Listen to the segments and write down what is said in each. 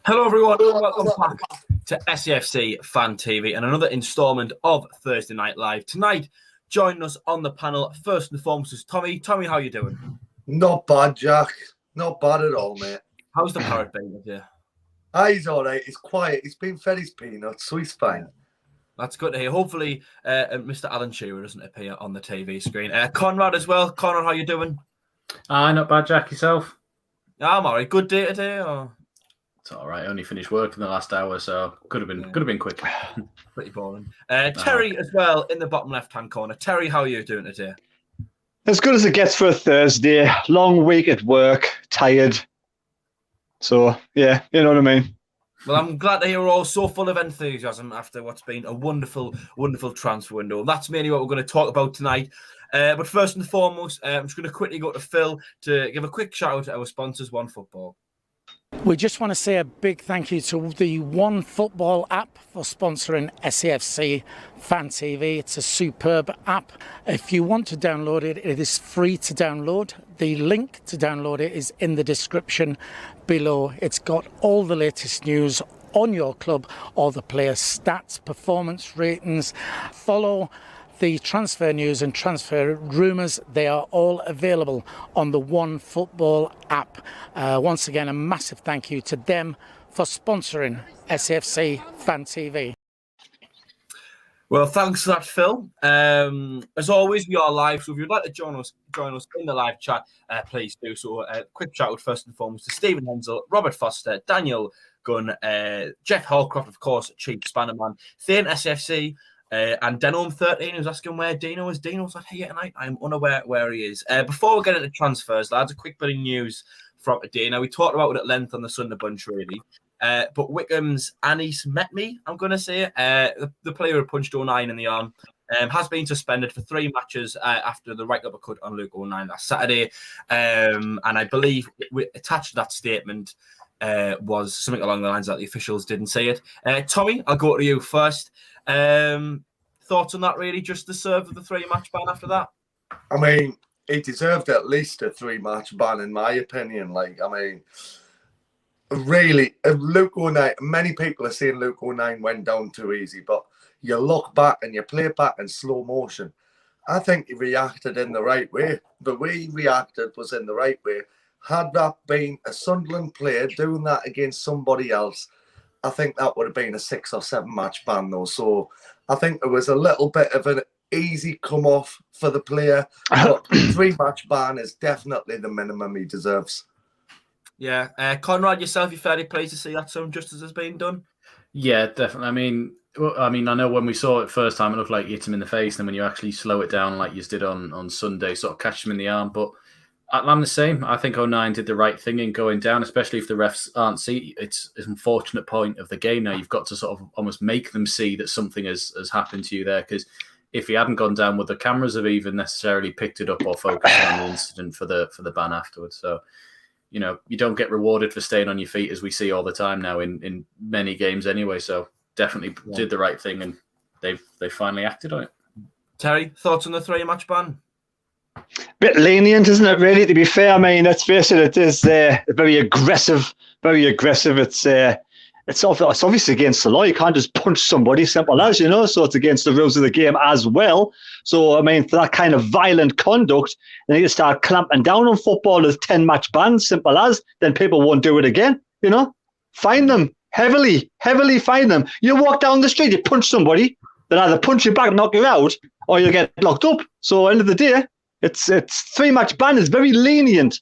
Hello everyone, and welcome back to SAFC Fan TV and another instalment of Thursday Night Live. Tonight, joining us on the panel, first and foremost, is Tommy. Tommy, how are you doing? Not bad, Jack. Not bad at all, mate. How's the parrot been with you? He's all right. He's quiet. He's been fed his peanuts, so he's fine. That's good to hear. Hopefully, Mr. Alan Shearer doesn't appear on the TV screen. CONRAD as well. CONRAD, how are you doing? Not bad, Jack. Yourself? I'm all right. Good day today, or? It's all right. I only finished work in the last hour, so could have been quick. Pretty boring. Terry as well in the bottom left-hand corner. Terry, how are you doing today? As good as it gets for a Thursday. Long week at work, tired. So, yeah, you know what I mean. Well, I'm glad to hear we're all so full of enthusiasm after what's been a wonderful, wonderful transfer window. That's mainly what we're going to talk about tonight. But first and foremost, I'm just going to quickly go to Phil to give a quick shout out to our sponsors, OneFootball. We just want to say a big thank you to the OneFootball app for sponsoring SAFC Fan TV. It's a superb app. If you want to download it, it is free to download. The link to download it is in the description below. It's got all the latest news on your club, all the players' stats, performance ratings. Follow the transfer news and transfer rumours. They are all available on the OneFootball app. Once again, a massive thank you to them for sponsoring SAFC Fan TV. Well, thanks for that, Phil. As always, we are live, so if you'd like to join us in the live chat, please do so. Quick shout out first and foremost to Stephen Hensel, Robert Foster, Daniel Gunn, Jeff Holcroft, of course, Chief Spannerman, Thane SFC, and Denholm13 who's asking where Dino is. Dino's not here tonight. I'm unaware where he is. Before we get into transfers, lads, a quick bit of news from today. Now, we talked about it at length on the Sunday Bunch, really. But Wickham's Anis Metme, I'm going to say, the player who punched 09 in the arm, has been suspended for 3 matches after the right uppercut on Luke 09 last Saturday. And I believe attached to that statement was something along the lines that the officials didn't say it. Tommy, I'll go to you first. Thoughts on that, really? Just the serve of the 3-match ban after that? I mean, he deserved at least a 3-match ban, in my opinion. Really, Luke 09, many people are saying Luke 09 went down too easy, but you look back and you play it back in slow motion. I think he reacted in the right way. The way he reacted was in the right way. Had that been a Sunderland player doing that against somebody else, I think that would have been a 6 or 7 match ban, though. So I think there was a little bit of an easy come off for the player. But 3-match ban is definitely the minimum he deserves. Yeah. CONRAD, yourself, you're fairly pleased to see that some justice has been done? Yeah, definitely. I mean, I know when we saw it first time, it looked like you hit him in the face. And when you actually slow it down like you did on Sunday, sort of catch him in the arm. But I'm the same. I think 09 did the right thing in going down, especially if the refs aren't see. It's an unfortunate point of the game now. You've got to sort of almost make them see that something has happened to you there, because if he hadn't gone down, would the cameras have even necessarily picked it up or focused on the incident for the ban afterwards? So, you know, you don't get rewarded for staying on your feet, as we see all the time now in many games anyway. So definitely did the right thing, and they finally acted on it. Terry, thoughts on the 3-match ban? Bit lenient, isn't it, really, to be fair? I mean, let's face it, it is very aggressive. It's obviously against the law. You can't just punch somebody, simple as, you know, so it's against the rules of the game as well. So, I mean, for that kind of violent conduct, then you start clamping down on footballers, 10-match bans, simple as, then people won't do it again, you know? Fine them, heavily fine them. You walk down the street, you punch somebody, they'll either punch you back, knock you out, or you'll get locked up. So, end of the day, it's 3-match ban is very lenient.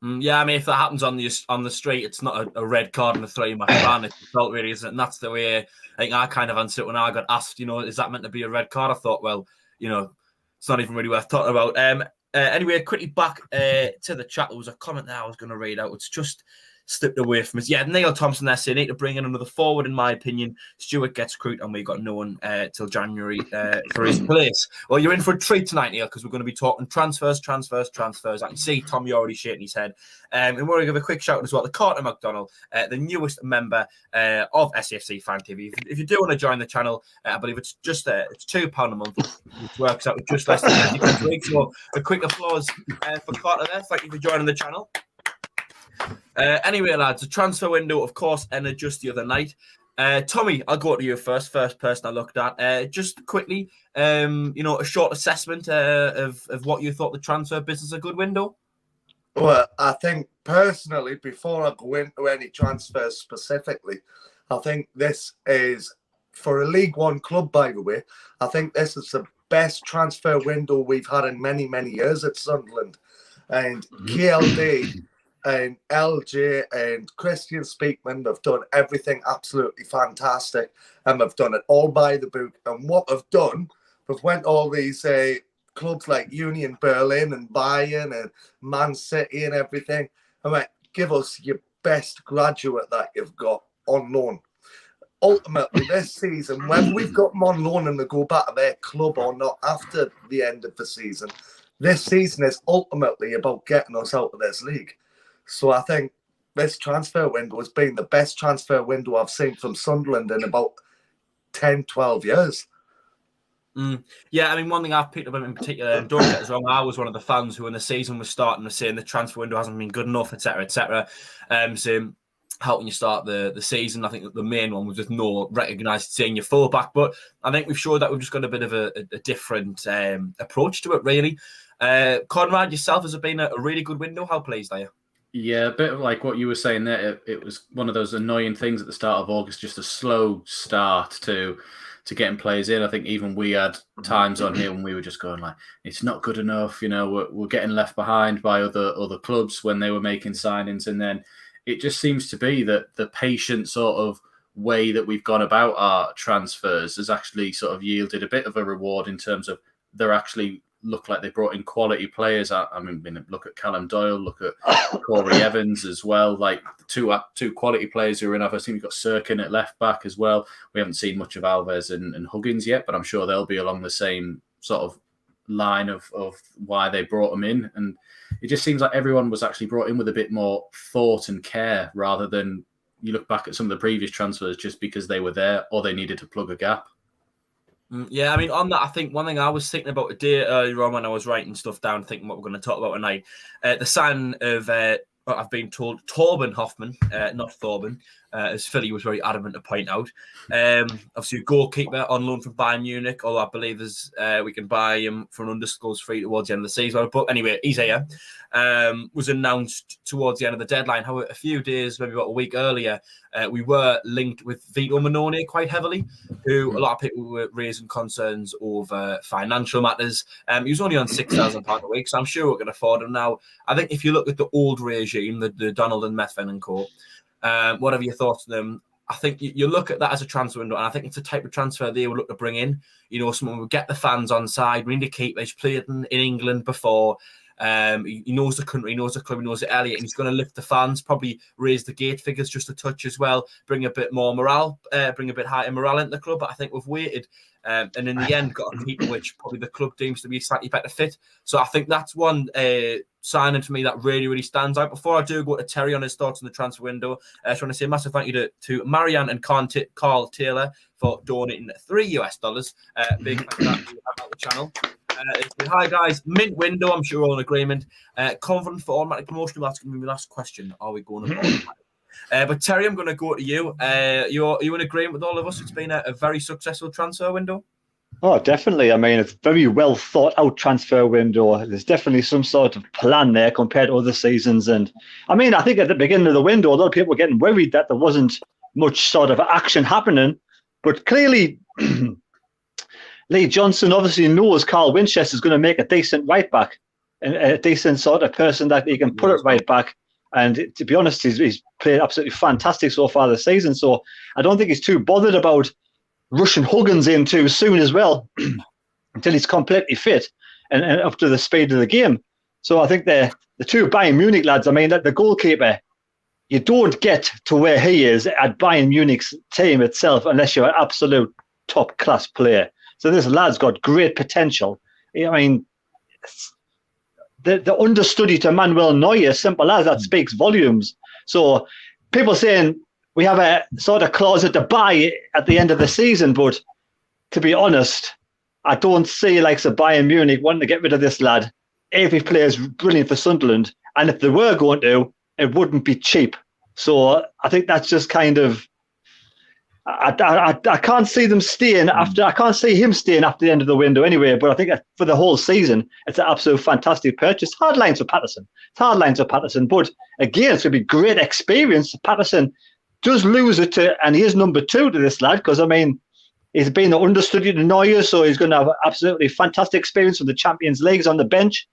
Yeah, I mean, if that happens on the street, it's not a red card and a 3-match ban. It's felt, really, isn't it? And that's the way I think I kind of answered it when I got asked, you know, is that meant to be a red card? I thought, well, you know, it's not even really worth talking about. Anyway, quickly back to the chat. There was a comment there I was going to read out. It's just slipped away from us. Yeah, Neil Thompson there saying, need to bring in another forward, in my opinion. Stewart gets recruited and we've got no one till January for his place. Well, you're in for a treat tonight, Neil, because we're going to be talking transfers. I can see Tommy already shaking his head. And we're going to give a quick shout out as well to Carter McDonald, the newest member of SAFC Fan TV. If you do want to join the channel, I believe it's just it's £2 a month, which works out with just less than 50 a week. So a quick applause for Carter there. Thank you for joining the channel. Anyway, lads, the transfer window, of course, ended just the other night. Tommy, I'll go to you first person I looked at. Just quickly, a short assessment of what you thought the transfer business a good window. Well, I think personally, before I go into any transfers specifically, I think this is, for a League One club, by the way, I think this is the best transfer window we've had in many, many years at Sunderland. And KLD and LJ and Christian Speakman have done everything absolutely fantastic, and they've done it all by the book. And what they've done, they've went all these clubs like Union Berlin and Bayern and Man City and everything, and went, give us your best graduate that you've got on loan. Ultimately, this season, whether we've got them on loan and they go back to their club or not after the end of the season, this season is ultimately about getting us out of this league. So I think this transfer window has been the best transfer window I've seen from Sunderland in about 10, 12 years. Yeah, I mean, one thing I've picked up in particular, and don't get us wrong, I was one of the fans who, when the season was starting, was saying the transfer window hasn't been good enough, etc., etc. So helping you start the season, I think the main one was just no recognised senior fullback. But I think we've showed that we've just got a bit of a different approach to it, really. Conrad, yourself, has it been a really good window? How pleased are you? Yeah, a bit of like what you were saying there. It was one of those annoying things at the start of August, just a slow start to getting players in. I think even we had times on here when we were just going like, it's not good enough. We're getting left behind by other clubs when they were making signings. And then it just seems to be that the patient sort of way that we've gone about our transfers has actually sort of yielded a bit of a reward in terms of they're actually look like they brought in quality players. I mean, look at Callum Doyle, look at Corey Evans as well. Like two quality players who are in. I've seen we've got Sirkin at left back as well. We haven't seen much of Alves and Huggins yet, but I'm sure they'll be along the same sort of line of why they brought them in. And it just seems like everyone was actually brought in with a bit more thought and care rather than you look back at some of the previous transfers just because they were there or they needed to plug a gap. Yeah, I mean, on that, I think one thing I was thinking about a day earlier on when I was writing stuff down, thinking what we're going to talk about tonight, the sign of, I've been told, Torben Hoffman, not Thorben, as Philly was very adamant to point out. Obviously, a goalkeeper on loan from Bayern Munich, although I believe we can buy him for an undisclosed fee towards the end of the season. But anyway, he's here. Was announced towards the end of the deadline. However, a few days, maybe about a week earlier, we were linked with Vito Manone quite heavily, who a lot of people were raising concerns over financial matters. He was only on £6,000 a week, so I'm sure we can afford him now. I think if you look at the old regime, the Donald and Methven and co., whatever your thoughts on them, I think you look at that as a transfer window, and I think it's a type of transfer they would look to bring in. Someone would get the fans on side. We need to keep. He's played in England before. He knows the country, he knows the club, he knows the area, and he's going to lift the fans, probably raise the gate figures just a touch as well, bring a bit more morale, bring a bit higher morale into the club. But I think we've waited and in the end got a keeper which probably the club deems to be a slightly better fit. So I think that's one signing for me that really, really stands out. Before I do go to Terry on his thoughts on the transfer window, I just want to say a massive thank you to Marianne and Carl Taylor for donating $3. Big thank you for the channel. Hi guys, mint window. I'm sure we're all in agreement. Confident for automatic promotion. That's going to be my last question. Are we going to automatic? But Terry, I'm going to go to you. You in agreement with all of us? It's been a very successful transfer window. Oh, definitely. I mean, it's a very well thought out transfer window. There's definitely some sort of plan there compared to other seasons. And I mean, I think at the beginning of the window, a lot of people were getting worried that there wasn't much sort of action happening. But clearly, Lee Johnson obviously knows Carl Winchester is going to make a decent right back and a decent sort of person that he can put it right back. And to be honest, he's played absolutely fantastic so far this season. So I don't think he's too bothered about rushing Huggins in too soon as well until he's completely fit and up to the speed of the game. So I think the two Bayern Munich lads, I mean, the goalkeeper, you don't get to where he is at Bayern Munich's team itself unless you're an absolute top-class player. So this lad's got great potential. I mean, the understudy to Manuel Neuer, simple as that, speaks volumes. So people saying we have a sort of clause to buy at the end of the season, but to be honest, I don't see like Bayern Munich wanting to get rid of this lad if he plays brilliant for Sunderland. And if they were going to, it wouldn't be cheap. So I think that's just kind of, I can't see them staying after. I can't see him staying after the end of the window anyway. But I think for the whole season, it's an absolute fantastic purchase. Hard lines for Patterson. But again, it's going to be great experience. Patterson does lose it to, and he is number 2 to this lad, because I mean, he's been an understudy to Neuer, so he's going to have absolutely fantastic experience with the Champions Leagues on the bench.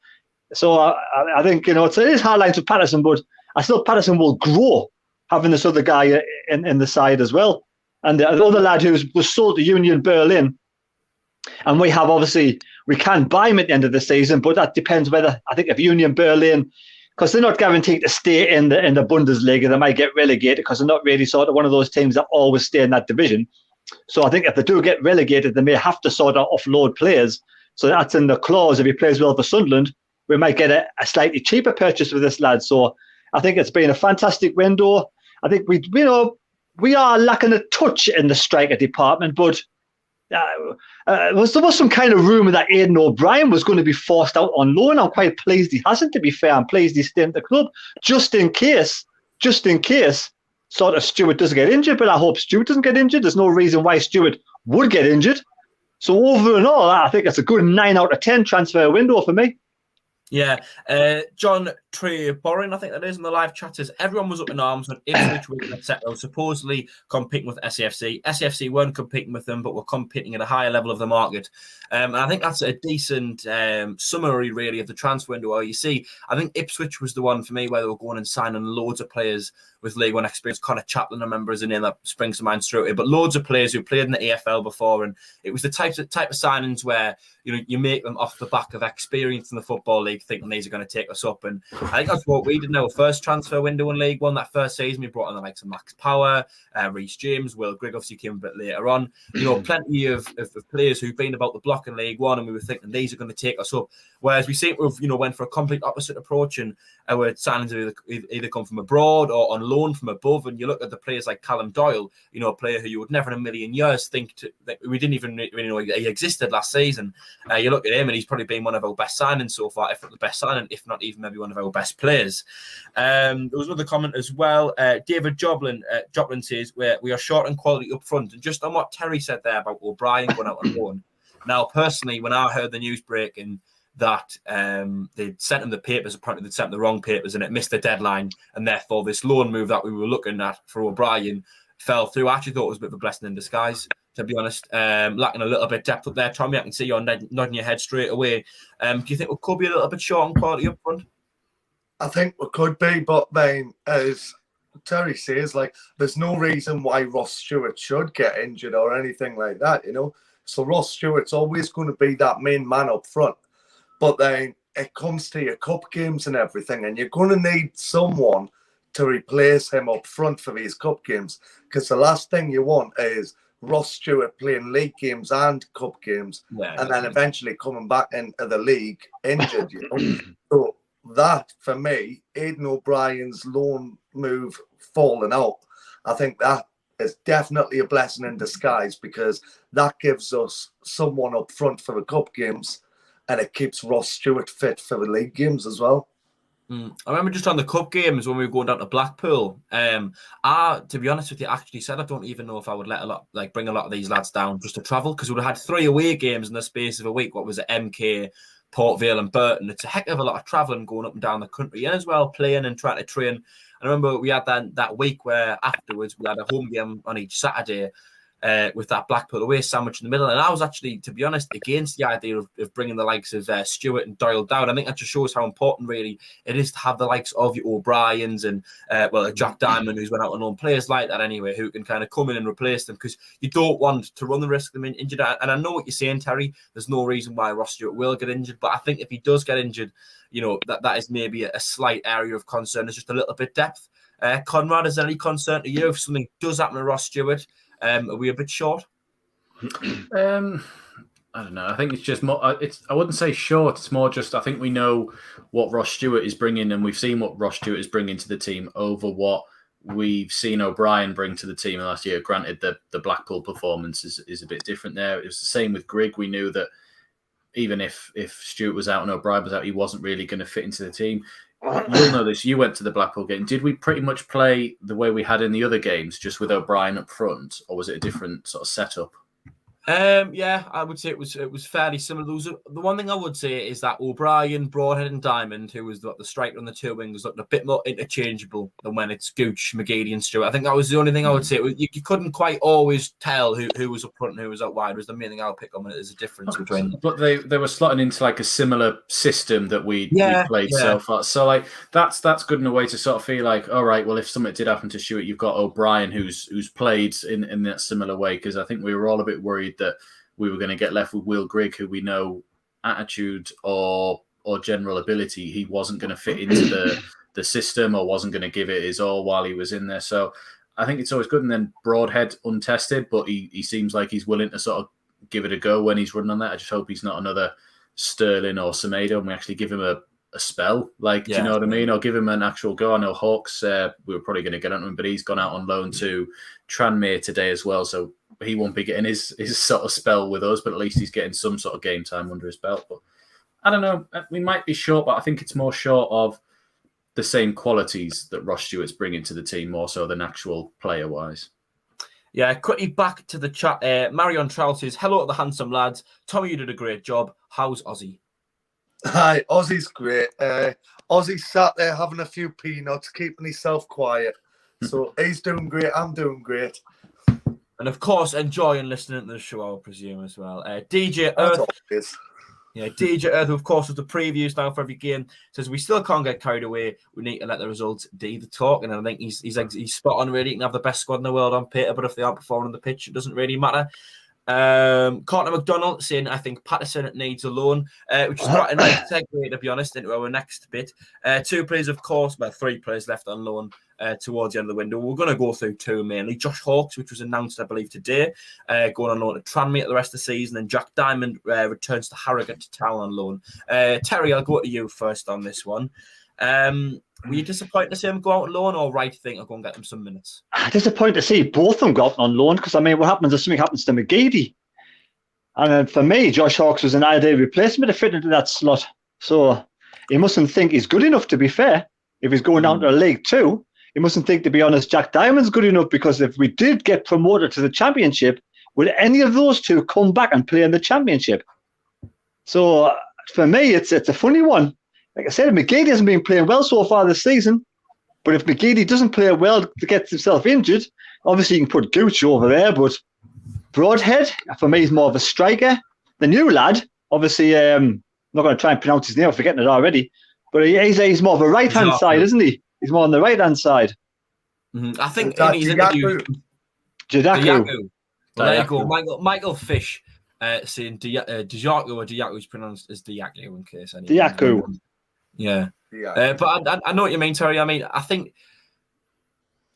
So I think, you know, it is hard lines for Patterson, but I still Patterson will grow having this other guy in the side as well. And the other lad who was sold to Union Berlin, and we can buy him at the end of the season, but that depends whether, I think if Union Berlin, because they're not guaranteed to stay in the Bundesliga, they might get relegated because they're not really sort of one of those teams that always stay in that division. So I think if they do get relegated, they may have to sort of offload players. So that's in the clause. If he plays well for Sunderland, we might get a slightly cheaper purchase for this lad. So I think it's been a fantastic window. I think we are lacking a touch in the striker department, but there was some kind of rumour that Aidan O'Brien was going to be forced out on loan. I'm quite pleased he hasn't, to be fair. I'm pleased he's staying at the club, just in case, sort of Stewart doesn't get injured, but I hope Stewart doesn't get injured. There's no reason why Stewart would get injured. So over and all, I think it's a good 9 out of 10 transfer window for me. Yeah, John Trey-Boring, I think that is, in the live chat, says everyone was up in arms when Ipswich were etc. supposedly competing with SAFC. SAFC weren't competing with them, but were competing at a higher level of the market. And I think that's a decent summary, really, of the transfer window. Where you see, I think Ipswich was the one for me where they were going and signing loads of players with League One experience. Connor Chaplin, I remember, is a name that springs to mind straight away. But loads of players who played in the EFL before, and it was the type of signings where you make them off the back of experience in the Football League, thinking these are going to take us up. And I think that's what we did in our first transfer window in League One. That first season, we brought in the likes of Max Power, Reece James, Will Grigg obviously came a bit later on. Plenty of players who've been about the block in League One, and we were thinking these are going to take us up. Whereas we seem to have, went for a complete opposite approach, and our signings have either come from abroad or on loan from above. And you look at the players like Callum Doyle, a player who you would never in a million years think that we didn't even really know he existed last season. You look at him, and he's probably been one of our best signings so far, if not the best signing, if not even maybe one of our best players. There was another comment as well. David Joplin says we are short on quality up front. And just on what Terry said there about O'Brien going out on loan. Now, personally, when I heard the news breaking that they'd sent him the papers, apparently they'd sent him the wrong papers and it missed the deadline, and therefore this loan move that we were looking at for O'Brien fell through. I actually thought it was a bit of a blessing in disguise, to be honest. Lacking a little bit of depth up there. Tommy, I can see you're nodding your head straight away. Do you think we could be a little bit short on quality up front? I think we could be, but then, as Terry says, there's no reason why Ross Stewart should get injured or anything like that, So Ross Stewart's always going to be that main man up front. But then it comes to your cup games and everything, and you're going to need someone to replace him up front for these cup games, because the last thing you want is Ross Stewart playing league games and cup games, and then eventually coming back into the league injured. So that, for me, Aidan O'Brien's loan move falling out, I think that is definitely a blessing in disguise, because that gives us someone up front for the cup games, and it keeps Ross Stewart fit for the league games as well. I remember just on the cup games when we were going down to Blackpool. To be honest with you, actually said I don't even know if I would bring a lot of these lads down just to travel, because we would have had 3 away games in the space of a week. What was it? MK, Port Vale, and Burton. It's a heck of a lot of travelling going up and down the country, and as well playing and trying to train. I remember we had that week where afterwards we had a home game on each Saturday. With that Blackpool away sandwich in the middle. And I was actually, to be honest, against the idea of bringing the likes of Stewart and Doyle down. I think that just shows how important, really, it is to have the likes of your O'Briens and, Jack Diamond, who's went out on loan, players like that anyway, who can kind of come in and replace them, because you don't want to run the risk of them injured. And I know what you're saying, Terry. There's no reason why Ross Stewart will get injured. But I think if he does get injured, that is maybe a slight area of concern. There's just a little bit depth. Conrad, is there any concern to you if something does happen to Ross Stewart? Are we a bit short? I don't know. I think it's just more. I wouldn't say short. It's more just I think we know what Ross Stewart is bringing, and we've seen what Ross Stewart is bringing to the team over what we've seen O'Brien bring to the team last year. Granted, the Blackpool performance is a bit different there. It was the same with Grigg. We knew that even if Stewart was out and O'Brien was out, he wasn't really going to fit into the team. you'll know this. You went to the Blackpool game. Did we pretty much play the way we had in the other games, just with O'Brien up front, or was it a different sort of setup? Yeah, I would say it was fairly similar. The one thing I would say is that O'Brien, Broadhead, and Diamond, who was the striker on the two wings, looked a bit more interchangeable than when it's Gooch, McGeady, and Stewart. I think that was the only thing I would say. You couldn't quite always tell who was up front and who was out wide. Was the main thing I would pick on. There's a difference between them. But they were slotting into like a similar system that we played so far. So like that's good in a way to sort of feel like, all right, well, if something did happen to Stewart, you've got O'Brien who's played in that similar way, because I think we were all a bit worried that we were going to get left with Will Grigg, who we know attitude or general ability, he wasn't going to fit into the system or wasn't going to give it his all while he was in there. So I think it's always good. And then Broadhead untested, but he seems like he's willing to sort of give it a go when he's running on that. I just hope he's not another Sterling or Semedo and we actually give him a spell. Like, do you know what I mean? Or give him an actual go. I know Hawks, we were probably going to get on him, but he's gone out on loan to Tranmere today as well. So he won't be getting his sort of spell with us, but at least he's getting some sort of game time under his belt. But I don't know. We might be short, but I think it's more short of the same qualities that Ross Stewart's bringing to the team more so than actual player-wise. Yeah, quickly back to the chat. Marion Trout says, hello to the handsome lads. Tommy, you did a great job. How's Ozzy? Hi, Ozzy's great. Ozzy's sat there having a few peanuts, keeping himself quiet. So he's doing great. I'm doing great. And of course, enjoying listening to the show, I would presume, as well. DJ Earth. Yeah, DJ Earth, who of course was the previews now for every game, says we still can't get carried away. We need to let the results do the talk. And I think he's spot on, really. You can have the best squad in the world on paper, but if they aren't performing on the pitch, it doesn't really matter. Courtney McDonald saying, I think Patterson needs a loan, which is quite a nice segue, to be honest, into our next bit. 2 players, of course, 3 players left on loan towards the end of the window. We're going to go through 2 mainly. Josh Hawkes, which was announced, I believe, today, going on loan to Tranmere the rest of the season, and Jack Diamond returns to Harrogate Town on loan. Terry, I'll go to you first on this one. Were you disappointed to see him go out on loan, or right think I'll go and get him some minutes? Disappointed to see both of them go out on loan, because I mean, what happens if something happens to McGeady? And for me, Josh Hawkes was an ideal replacement to fit into that slot. So he mustn't think he's good enough, to be fair. If he's going down to League 2, he mustn't think, to be honest, Jack Diamond's good enough, because if we did get promoted to the Championship, would any of those 2 come back and play in the Championship? So for me, it's a funny one. Like I said, McGeady hasn't been playing well so far this season. But if McGeady doesn't play well to get himself injured, obviously you can put Gooch over there. But Broadhead, for me, is more of a striker. The new lad, obviously, I'm not going to try and pronounce his name, I'm forgetting it already. But he's more of a right-hand side, isn't he? He's more on the right-hand side. Mm-hmm. I think in his interview... Jadaku. Well, there you go. Michael Fish saying Diaku, or Diaku is pronounced as Diaku in case. Diaku. Yeah. But I know what you mean, Terry. I mean, I think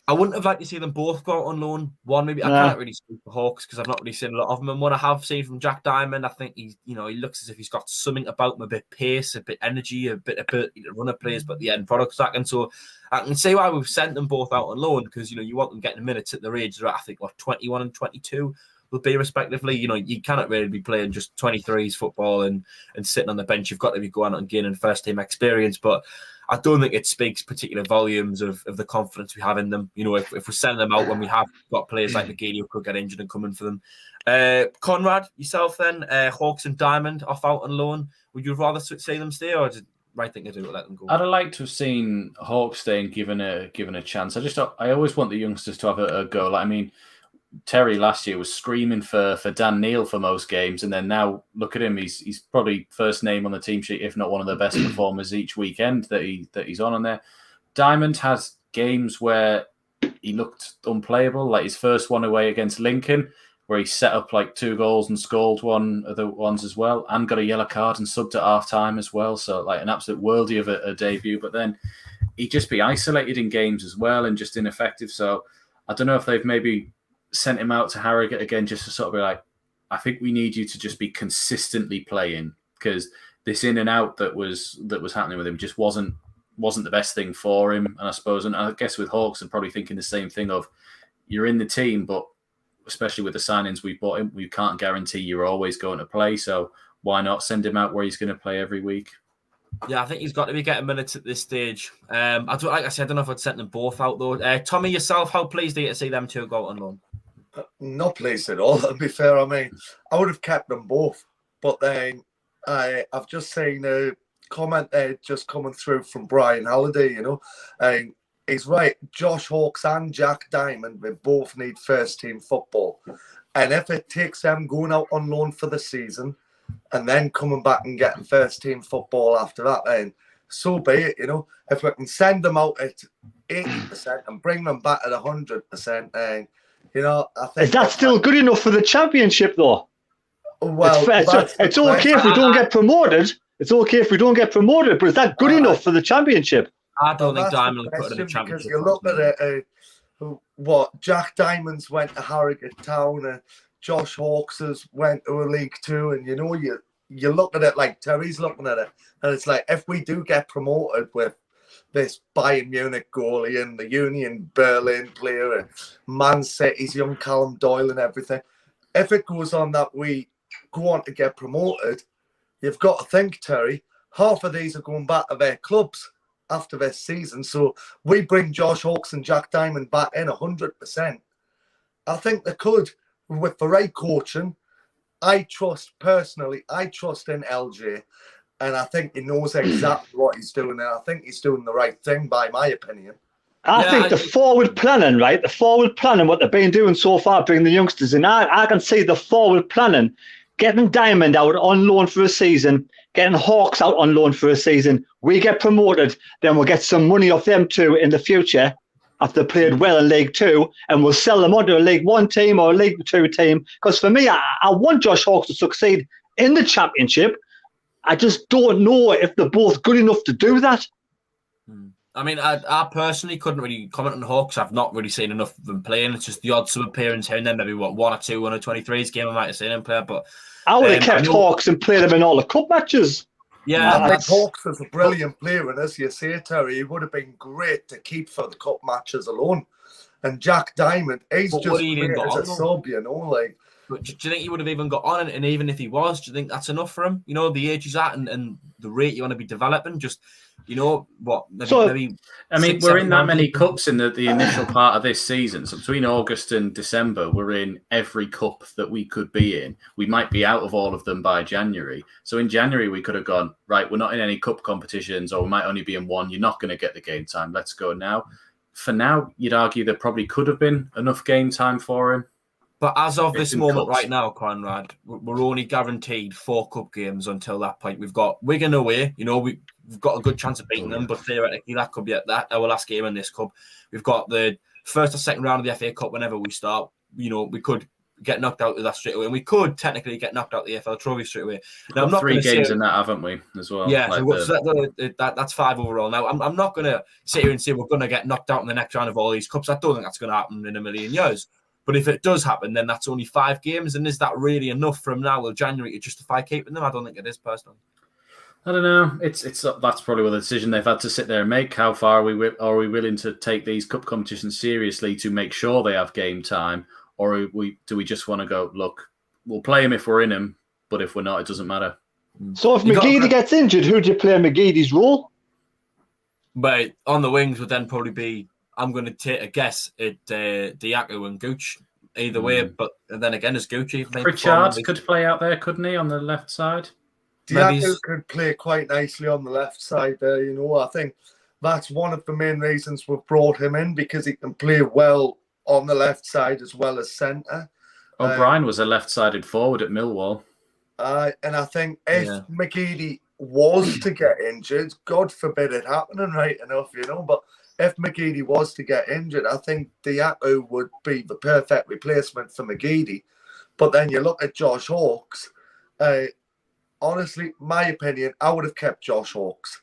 I wouldn't have liked to see them both go out on loan. One, maybe I can't really speak for Hawks because I've not really seen a lot of them. And what I have seen from Jack Diamond, I think he looks as if he's got something about him, a bit pace, a bit energy, a bit ability to run a place, but the end product's lacking. So I can see why we've sent them both out on loan, because you want them getting minutes at their age. They're at, I think, 21 and 22 will be respectively. You cannot really be playing just 23s football and sitting on the bench. You've got to be going out and gaining first team experience. But I don't think it speaks particular volumes of the confidence we have in them. If we send them out when we have got players like McGeady who could get injured and come in for them. CONRAD, yourself then, Hawks and Diamond off out on loan. Would you rather see them stay, or did right thing to do to let them go? I'd have liked to have seen Hawks stay and given a chance. I always want the youngsters to have a go. Like, I mean, Terry last year was screaming for Dan Neil for most games, and then now look at him. He's probably first name on the team sheet, if not one of the best performers each weekend that he's on there. Diamond has games where he looked unplayable, like his first one away against Lincoln, where he set up like 2 goals and scored one of the ones as well, and got a yellow card and subbed at half time as well. So like an absolute worldie of a debut, but then he'd just be isolated in games as well and just ineffective. So I don't know if they've maybe sent him out to Harrogate again just to sort of be like, I think we need you to just be consistently playing, because this in and out that was happening with him just wasn't the best thing for him. And I suppose, and I guess with Hawks, I'm probably thinking the same thing of, you're in the team, but especially with the signings we bought him, we can't guarantee you're always going to play. So why not send him out where he's going to play every week? Yeah, I think he's got to be getting minutes at this stage. I don't, like I said, I don't know if I'd sent them both out though. Tommy, yourself, how pleased are you to see them two go on loan? Not pleased at all, to be fair. I mean, I would have kept them both, but then I've just seen a comment there just coming through from Brian Halliday, you know, and he's right. Josh Hawkes and Jack Diamond, we both need first team football. And if it takes them going out on loan for the season and then coming back and getting first team football after that, then so be it, you know. If we can send them out at 80% and bring them back at 100%, then, you know, I think... Is that still good enough for the championship, though? Well, it's okay if we don't get promoted. It's okay if we don't get promoted, but is that good enough for the championship? I don't think Diamond will put it in the championship. Because you look at it, what Jack Diamond's went to Harrogate Town, and Josh Hawkes has went to a League Two, and you know you look at it like Terry's looking at it, and it's like if we do get promoted with this Bayern Munich goalie and the Union Berlin player and Man City's young Callum Doyle and everything, if it goes on that we go on to get promoted, you've got to think, Terry, half of these are going back to their clubs after this season. So we bring Josh Hawkes and Jack Diamond back in 100%. I think they could, with the right coaching. I trust in LJ, and I think he knows exactly what he's doing, and I think he's doing the right thing, by my opinion. I think the forward planning, right? The forward planning, what they've been doing so far, bringing the youngsters in. I can see the forward planning, getting Diamond out on loan for a season, getting Hawks out on loan for a season. We get promoted, then we'll get some money off them too in the future after they played well in League Two, and we'll sell them onto a League One team or a League Two team. Because for me, I want Josh Hawks to succeed in the championship. I just don't know if they're both good enough to do that. I mean, I personally couldn't really comment on Hawks. I've not really seen enough of them playing. It's just the odd sub appearance here and then, maybe one or two 123's game I might have seen him play. But I would have kept Hawks and played them in all the cup matches. Yeah, I think Hawks is a brilliant player, and as you say, Terry, he would have been great to keep for the cup matches alone. And Jack Diamond, he's just great as a sub, you know, like. But do you think he would have even got on? And even if he was, do you think that's enough for him? You know, the age he's at and the rate you want to be developing, just, you know, what? Maybe I mean, we're in that many cups in the initial part of this season. So between August and December, we're in every cup that we could be in. We might be out of all of them by January. So in January, we could have gone, right, we're not in any cup competitions, or we might only be in one. You're not going to get the game time. Let's go now. For now, you'd argue there probably could have been enough game time for him. But as of this moment right now, Conrad, we're only guaranteed 4 cup games until that point. We've got Wigan away. You know, we've got a good chance of beating them, but theoretically that could be our last game in this cup. We've got the first or second round of the FA Cup whenever we start. You know, we could get knocked out of that straight away, and we could technically get knocked out of the EFL Trophy straight away. Now, I'm not 3 games in that, haven't we, as well? Yeah, that's 5 overall. Now, I'm not going to sit here and say we're going to get knocked out in the next round of all these cups. I don't think that's going to happen in a million years. But if it does happen, then that's only 5 games. And is that really enough from now till January to justify keeping them? I don't think it is, personally. I don't know. That's probably what the decision they've had to sit there and make. How far are we willing to take these cup competitions seriously to make sure they have game time? Or do we just want to go, look, we'll play them if we're in them, but if we're not, it doesn't matter. So if McGeady gets injured, who do you play McGeady's role? But on the wings would then probably be, I'm going to take a guess at Diaco and Gooch either way, but then again, is Gooch even Pritchard could play out there, couldn't he, on the left side? Diaco could play quite nicely on the left side there, you know. I think that's one of the main reasons we've brought him in, because he can play well on the left side as well as centre. O'Brien was a left-sided forward at Millwall. And I think if McGeady was to get injured, God forbid it happening right enough, you know, but if McGeady was to get injured, I think Diaco would be the perfect replacement for McGeady. But then you look at Josh Hawkes. Honestly, my opinion, I would have kept Josh Hawkes.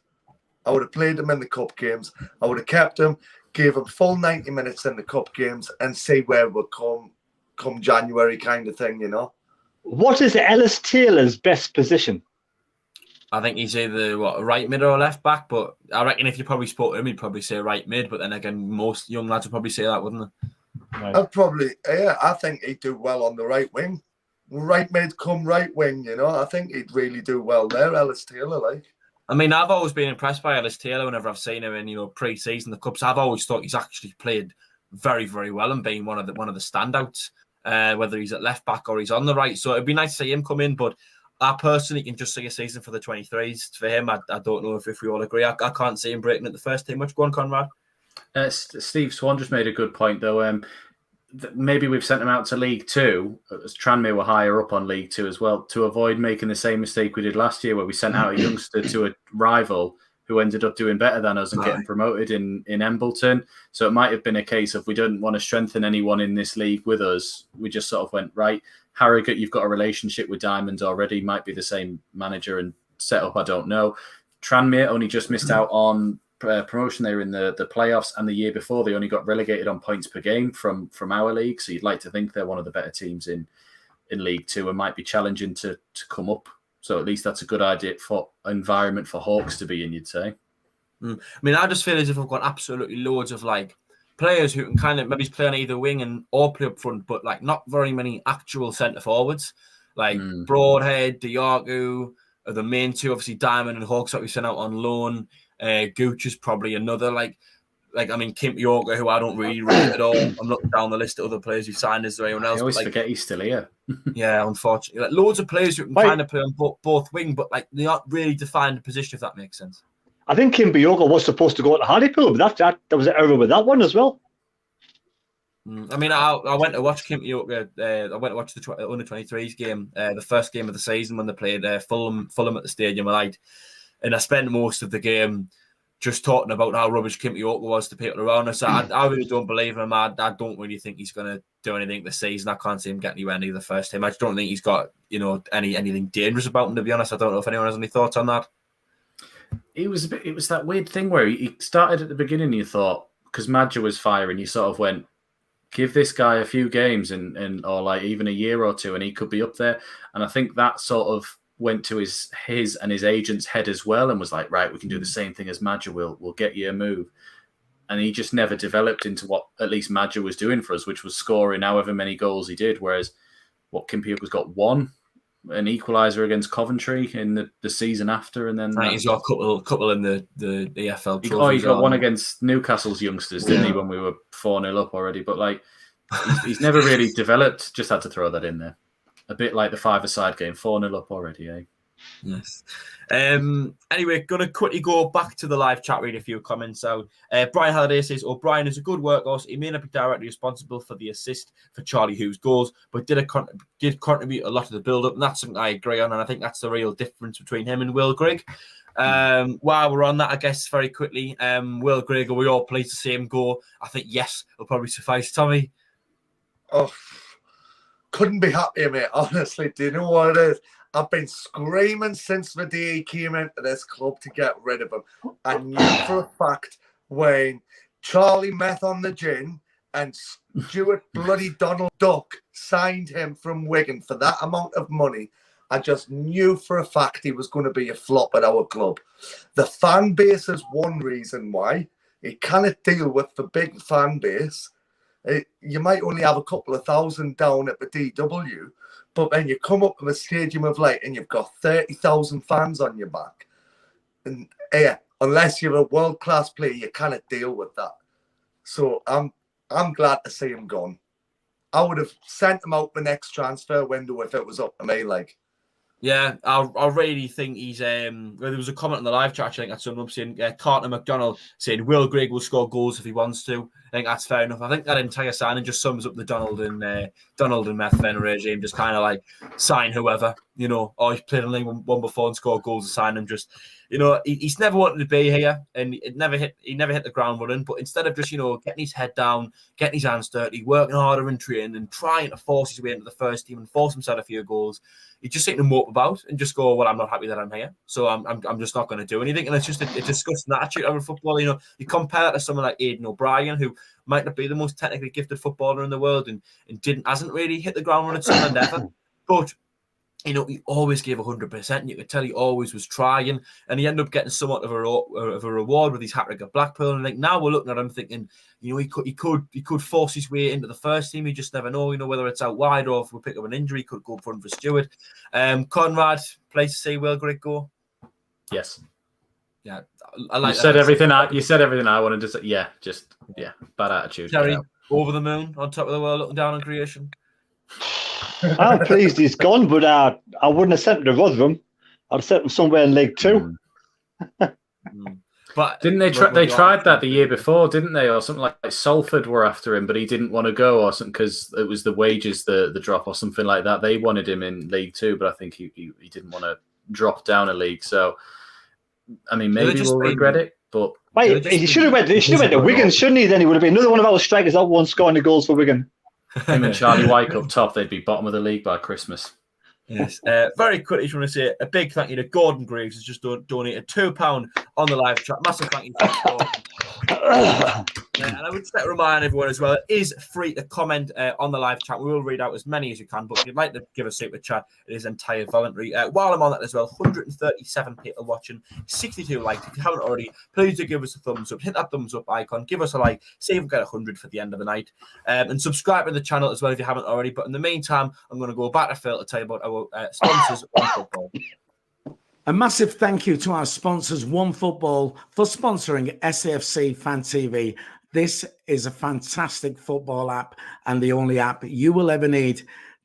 I would have played him in the cup games. I would have kept him, gave him full 90 minutes in the cup games, and see where we'll come January kind of thing, you know. What is Ellis Taylor's best position? I think he's either right mid or left back, but I reckon if you probably spoke to him, he'd probably say right mid. But then again, most young lads would probably say that, wouldn't they? Right. I think he'd do well on the right wing. Right mid come right wing, you know. I think he'd really do well there, Ellis Taylor, like. I mean, I've always been impressed by Ellis Taylor whenever I've seen him in pre-season the cups. I've always thought he's actually played very, very well and been one of the standouts. Whether he's at left back or he's on the right, so it'd be nice to see him come in. But I personally can just see a season for the 23s for him. I don't know if we all agree. I can't see him breaking at the first team much. Go on, Conrad. Steve Swan just made a good point though. Maybe we've sent him out to League Two, as Tranmere were higher up on League Two as well, to avoid making the same mistake we did last year, where we sent out a youngster to a rival who ended up doing better than us and getting promoted in Embleton. So it might have been a case of we didn't want to strengthen anyone in this league with us. We just sort of went, right, Harrogate, you've got a relationship with Diamonds already, might be the same manager and setup, I don't know. Tranmere only just missed out on promotion. They were in the playoffs, and the year before they only got relegated on points per game from our league. So you'd like to think they're one of the better teams in League Two and might be challenging to come up. So at least that's a good idea for environment for Hawks to be in, you'd say. I mean, I just feel as if we've got absolutely loads of players who can kind of maybe play on either wing or play up front, but not very many actual centre forwards. Broadhead, Diagu are the main two. Obviously, Diamond and Hawks that we sent out on loan. Gooch is probably another I mean, Kim Yorker, who I don't really rate at all. I'm looking down the list of other players who've signed. Is there anyone else? I always forget he's still here. Yeah, unfortunately. Loads of players who can kind of play on both wing, but they aren't really defined a position, if that makes sense. I think Kim Yorker was supposed to go to Hartlepool, but that was an error with that one as well. I mean, I went to watch Kim Yorker. I went to watch the under-23s game, the first game of the season when they played Fulham at the Stadium of Light. And I spent most of the game just talking about how rubbish Kim Yorker was to people around us. I really don't believe him. I don't really think he's going to do anything this season. I can't see him getting anywhere near the first team. I just don't think he's got anything dangerous about him, to be honest. I don't know if anyone has any thoughts on that. It was that weird thing where he started at the beginning. You thought, because Madger was firing, you sort of went, give this guy a few games or even a year or two, and he could be up there. And I think that sort of went to his and his agent's head as well, and was like, right, we can do the same thing as Madger. We'll get you a move. And he just never developed into what at least Madger was doing for us, which was scoring however many goals he did. Whereas what Kim Yorker's got an equaliser against Coventry in the season after, and then he's got a couple in the EFL. He got one against Newcastle's youngsters, didn't he? When we were 4-0 up already, but he's never really developed. Just had to throw that in there. A bit like the five-a-side game, 4-0 up already, eh? Yes. Anyway, going to quickly go back to the live chat, read a few comments out. Brian Halliday says, O'Brien is a good workhorse. He may not be directly responsible for the assist for Charlie Hugh's goals, but did contribute a lot to the build-up, and that's something I agree on, and I think that's the real difference between him and Will Grigg. While we're on that, I guess, very quickly, Will Grigg, are we all pleased to see him go? I think yes, will probably suffice. Tommy? Oh, couldn't be happier, mate. Honestly, do you know what it is? I've been screaming since the day he came into this club to get rid of him. I knew for a fact when Charlie Meth on the gin and Stuart bloody Donald Duck signed him from Wigan for that amount of money, I just knew for a fact he was going to be a flop at our club. The fan base is one reason why. He cannot deal with the big fan base. You might only have a couple of thousand down at the DW, but then you come up to the Stadium of Light and you've got 30,000 fans on your back. And unless you're a world-class player, you cannot deal with that. So I'm glad to see him gone. I would have sent him out the next transfer window if it was up to me. Yeah, I really think he's. There was a comment on the live chat, I think, at some saying Carter McDonald saying Will Grigg will score goals if he wants to. I think that's fair enough. I think that entire signing just sums up the Donald and Meth Fen regime. Just kind of sign whoever, or he's played on League One before and scored goals to sign him. Just, he's never wanted to be here, and he never hit the ground running. But instead of just getting his head down, getting his hands dirty, working harder in training, and trying to force his way into the first team and force himself a few goals, he just seemed to mope about and just go, well, I'm not happy that I'm here, so I'm just not going to do anything. And it's just a disgusting attitude over football. You compare that to someone like Aidan O'Brien, who might not be the most technically gifted footballer in the world and hasn't really hit the ground running Sunderland ever, but he always gave 100%. You could tell he always was trying, and he ended up getting somewhat of a reward with his hat-trick at Blackpool. And now we're looking at him thinking, he could force his way into the first team. You just never know, whether it's out wide or if we pick up an injury, he could go front for Stewart. Conrad, place to see Will Grigg go? Yes. Yeah, I like you said everything. You said everything I wanted to say. Yeah, bad attitude. Terry, over the moon, on top of the world, looking down on creation. I'm pleased he's gone, but I wouldn't have sent him to Rotherham. I'd have sent him somewhere in League Two. But didn't they try? They tried that the year before, didn't they, or something like Salford were after him, but he didn't want to go, or something because it was the wages, the drop, or something like that. They wanted him in League Two, but I think he didn't want to drop down a league. So, I mean, maybe we'll regret it. But he should have went. He should have went to Wigan, shouldn't he? Then he would have been another one of our strikers that won scoring the goals for Wigan. Him and Charlie Wyke up top, they'd be bottom of the league by Christmas. Yes. Very quickly, just want to say a big thank you to Gordon Graves, who's just donated £2 on the live chat. Massive thank you to Gordon. And I would just like to remind everyone as well, it is free to comment on the live chat. We will read out as many as you can, but if you'd like to give a super chat, it is entirely voluntary. While I'm on that as well, 137 people watching, 62 likes. If you haven't already, please do give us a thumbs up. Hit that thumbs up icon, give us a like, see if we get 100 for the end of the night. And subscribe to the channel as well if you haven't already. But in the meantime, I'm going to go back to Phil to tell you about our sponsors on football. A massive thank you to our sponsors, OneFootball, for sponsoring SAFC Fan TV. This is a fantastic football app and the only app you will ever need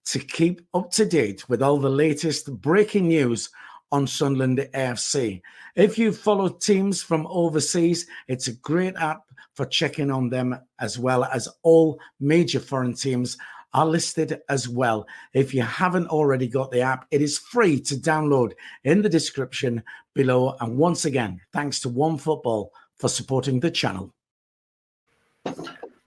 to keep up to date with all the latest breaking news on Sunderland AFC. If you follow teams from overseas, it's a great app for checking on them, as well as all major foreign teams are listed as well. If you haven't already got the app, it is free to download in the description below. And once again, thanks to OneFootball for supporting the channel.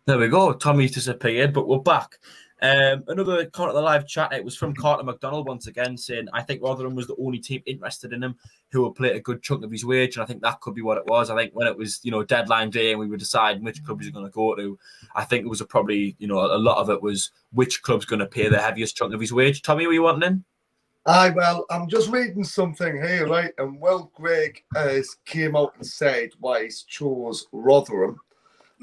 There we go. Tommy's disappeared, but we're back. Another comment on the live chat. It was from Carter McDonald once again, saying, I think Rotherham was the only team interested in him who would play a good chunk of his wage. And I think that could be what it was. I think when it was, deadline day and we were deciding which club he's going to go to, I think it was probably, a lot of it was which club's going to pay the heaviest chunk of his wage. Tommy, were you wanting in? Well, I'm just reading something here, right? And Will Grigg came out and said why he chose Rotherham.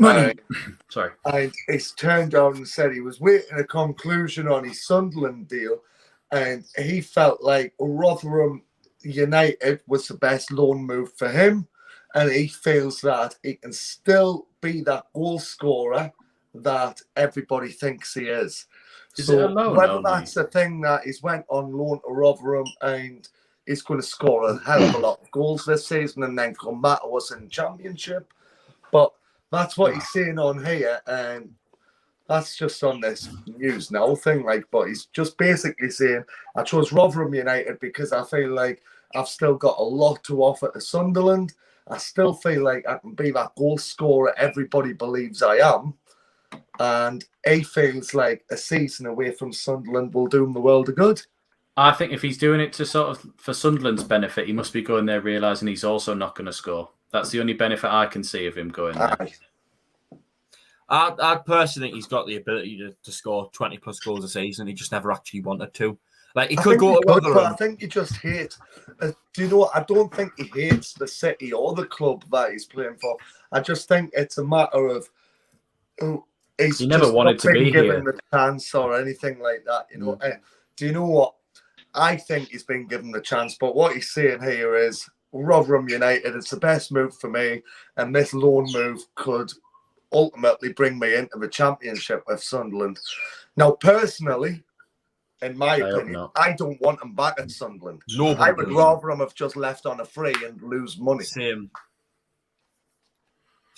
Sorry. And he's turned down and said he was waiting a conclusion on his Sunderland deal, and he felt like Rotherham United was the best loan move for him, and he feels that he can still be that goal scorer that everybody thinks he is. So whether that's the thing that he's went on loan to Rotherham and he's going to score a hell of a lot of goals this season and then come back to us in the Championship, but that's what he's saying on here, and that's just on this news now thing. But he's just basically saying, I chose Rotherham United because I feel like I've still got a lot to offer to Sunderland. I still feel like I can be that goal scorer everybody believes I am. And he feels like a season away from Sunderland will do him the world of good. I think if he's doing it to for Sunderland's benefit, he must be going there realising he's also not going to score. That's the only benefit I can see of him going there. I personally think he's got the ability to score 20-plus goals a season. He just never actually wanted to. He could go to Rotherham. But I think he just hates. Do you know what? I don't think he hates the city or the club that he's playing for. I just think it's a matter of he never wanted to be given the chance or anything like that. Do you know what? I think he's been given the chance, but what he's saying here is Rotherham United, it's the best move for me, and this loan move could ultimately bring me into the Championship with Sunderland. Now, personally, in my opinion, I don't want him back at Sunderland. I would rather him have just left on a free and lose money. Same.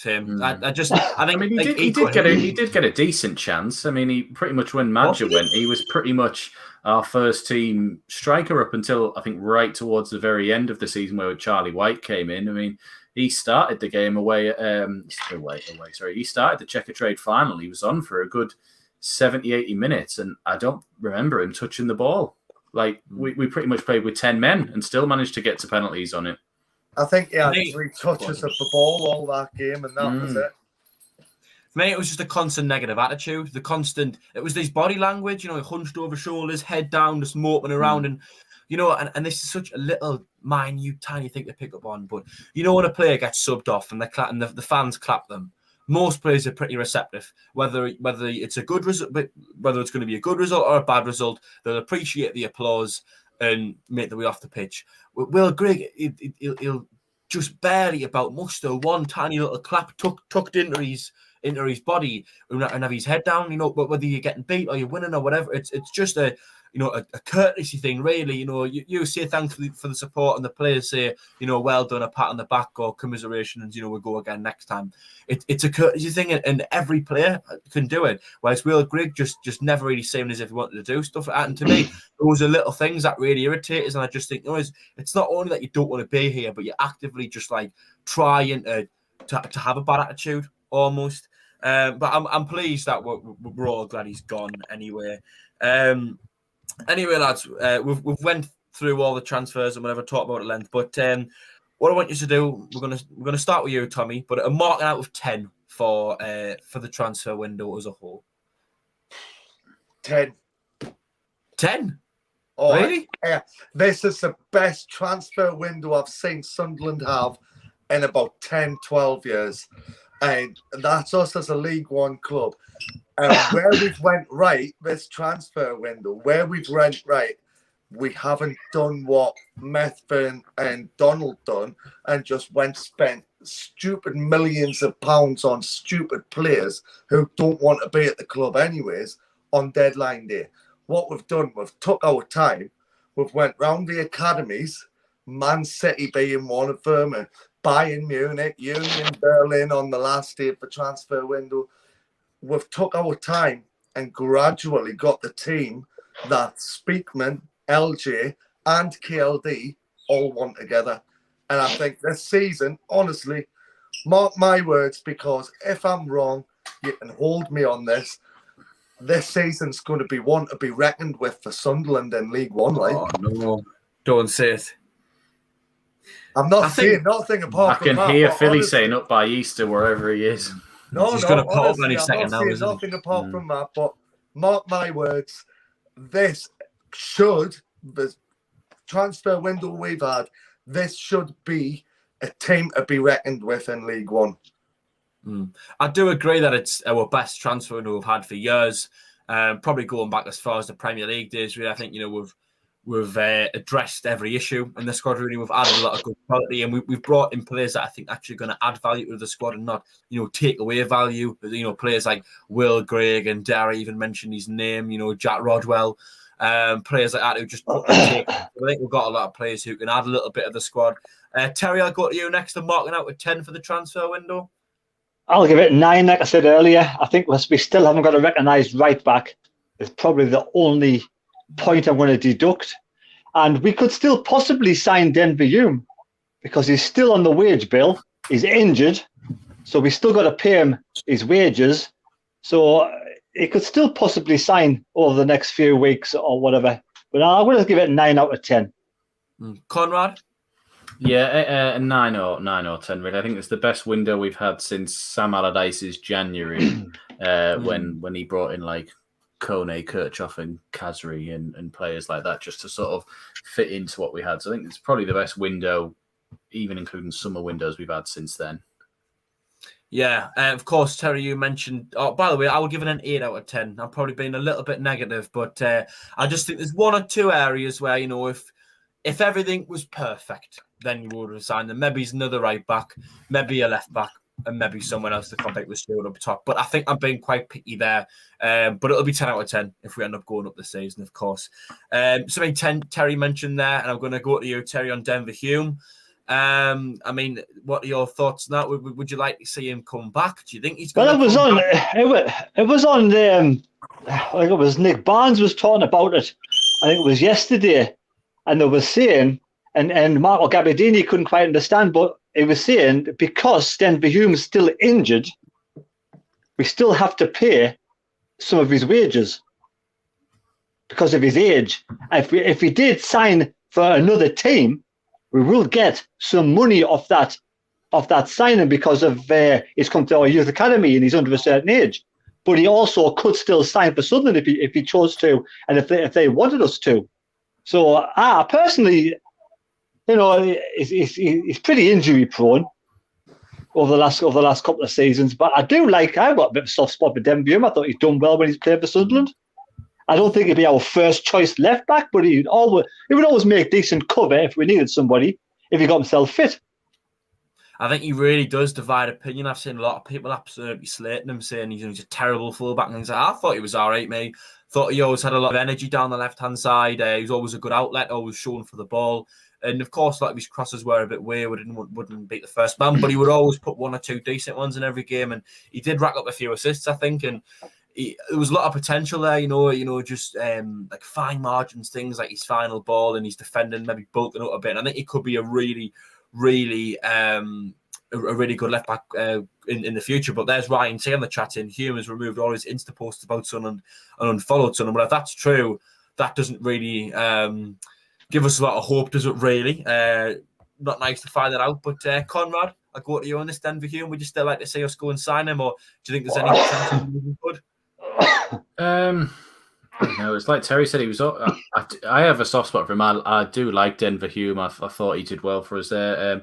I mean, he did get a decent chance. I mean, he pretty much when Madger went, he was pretty much our first team striker up until I think right towards the very end of the season where Charlie Wyke came in. I mean, he started the game away. He started the Checker Trade final. He was on for a good 70, 80 minutes, and I don't remember him touching the ball. We pretty much played with 10 men and still managed to get to penalties on it. I think he had 3 touches of the ball all that game, and that was it. For me, it was just a constant negative attitude. It was his body language, hunched over shoulders, head down, just moping around. And, and this is such a little, minute, tiny thing to pick up on. But, when a player gets subbed off and the fans clap them, most players are pretty receptive. Whether it's a good result, whether it's going to be a good result or a bad result, they'll appreciate the applause and make their way off the pitch. Will Grigg, just barely about muster one tiny little clap tucked into his body and have his head down, but whether you're getting beat or you're winning or whatever, it's just a courtesy thing, really. You say thanks for the support, and the players say, well done, a pat on the back or commiseration, and we'll go again next time. It's a courtesy thing, and every player can do it. Whereas Will Grigg just never really seemed as if he wanted to do stuff like that. And to me, those are little things that really irritate us. And I just think, it's not only that you don't want to be here, but you're actively just like trying to have a bad attitude almost. But I'm pleased that we're all glad he's gone anyway. Anyway, lads, we've went through all the transfers and whatever, talked about at length. But what I want you to do, we're gonna start with you, Tommy. But a marking out of 10 for the transfer window as a whole. 10. 10. Oh, really? Yeah. This is the best transfer window I've seen Sunderland have in about 10, 12 years. And that's us as a League One club. And where we've went right, this transfer window, we haven't done what Methven and Donald done and just spent stupid millions of pounds on stupid players who don't want to be at the club anyways on deadline day. What we've done, we've took our time, we've went round the academies, Man City being one of them, and Bayern Munich, Union Berlin on the last day of the transfer window. We've took our time and gradually got the team that Speakman, LJ and KLD all want together. And I think this season, honestly, mark my words, because if I'm wrong, you can hold me on this. This season's going to be one to be reckoned with for Sunderland in League One. Oh, no. Don't say it. I'm not saying nothing apart from that. I can hear Philly saying up by Easter, wherever he is. He's going to put up any second now, isn't he? Nothing apart from that, but mark my words, the transfer window we've had, this should be a team to be reckoned with in League One. I do agree that it's our best transfer window we've had for years. Probably going back as far as the Premier League days, really. I think, we've addressed every issue in the squad, really. We've added a lot of good quality, and we've brought in players that I think actually going to add value to the squad and not, take away value. Players like Will Grigg, and dare I even mention his name, Jack Rodwell, players like that who just take. I think we've got a lot of players who can add a little bit of the squad. Terry, I'll go to you next. I'm marking out with 10 for the transfer window. I'll give it 9, like I said earlier. I think we still haven't got a recognised right back. It's probably the only point I'm going to deduct. And we could still possibly sign Denver Hume because he's still on the wage bill. He's injured. So we still got to pay him his wages. So he could still possibly sign over the next few weeks or whatever. But I'm going to give it 9 out of 10. Conrad? Yeah, 9 or 10, really. I think it's the best window we've had since Sam Allardyce's January, when he brought in like Kone, Kirchhoff and Kazri and players like that just to sort of fit into what we had. So I think it's probably the best window, even including summer windows we've had since then. Yeah, of course, Terry, you mentioned... Oh, by the way, I would give it an 8 out of 10. I'm probably being a little bit negative, but I just think there's one or two areas where, if everything was perfect, then you would have signed them. Maybe he's another right back, maybe a left back, and maybe someone else to compete with Stewart up top. But I think I'm being quite picky there. But it'll be 10 out of 10 if we end up going up this season, of course. Something Terry mentioned there, and I'm going to go to you, Terry, on Denver Hume. What are your thoughts on that? Would you like to see him come back? Do you think he's going to come back? It was on I think it was Nick Barnes was talking about it. I think it was yesterday. And they were saying, and Marco Gabbiadini couldn't quite understand, but he was saying because Denver Hume's still injured, we still have to pay some of his wages because of his age. If we did sign for another team, we will get some money off that signing because of he's come to our youth academy and he's under a certain age. But he also could still sign for Sunderland if he chose to, and if they wanted us to. So personally, he's pretty injury prone over the last couple of seasons. But I've got a bit of a soft spot for Denver Hume. I thought he's done well when he's played for Sunderland. I don't think he'd be our first choice left back, but he would always make decent cover if we needed somebody if he got himself fit. I think he really does divide opinion. I've seen a lot of people absolutely slating him, saying he's a terrible fullback. And he's like, I thought he was all right, mate. Thought he always had a lot of energy down the left-hand side. He was always a good outlet, always showing for the ball. And of course, like his crosses were a bit wayward and wouldn't beat the first man, but he would always put one or two decent ones in every game. And he did rack up a few assists, I think. And there was a lot of potential there, just like fine margins, things like his final ball and his defending, maybe bulking up a bit. And I think he could be a really good left back in the future. But there's Ryan T on the chat in. Hume has removed all his Insta posts about Sunderland and unfollowed Sunderland. But if that's true, that doesn't really give us a lot of hope, does it really? Not nice to find that out. But Conrad, I go to you on this Denver Hume. Would you still like to see us go and sign him, or do you think there's any chance he could? No, it's like Terry said. He was. I have a soft spot for him. I do like Denver Hume. I thought he did well for us there.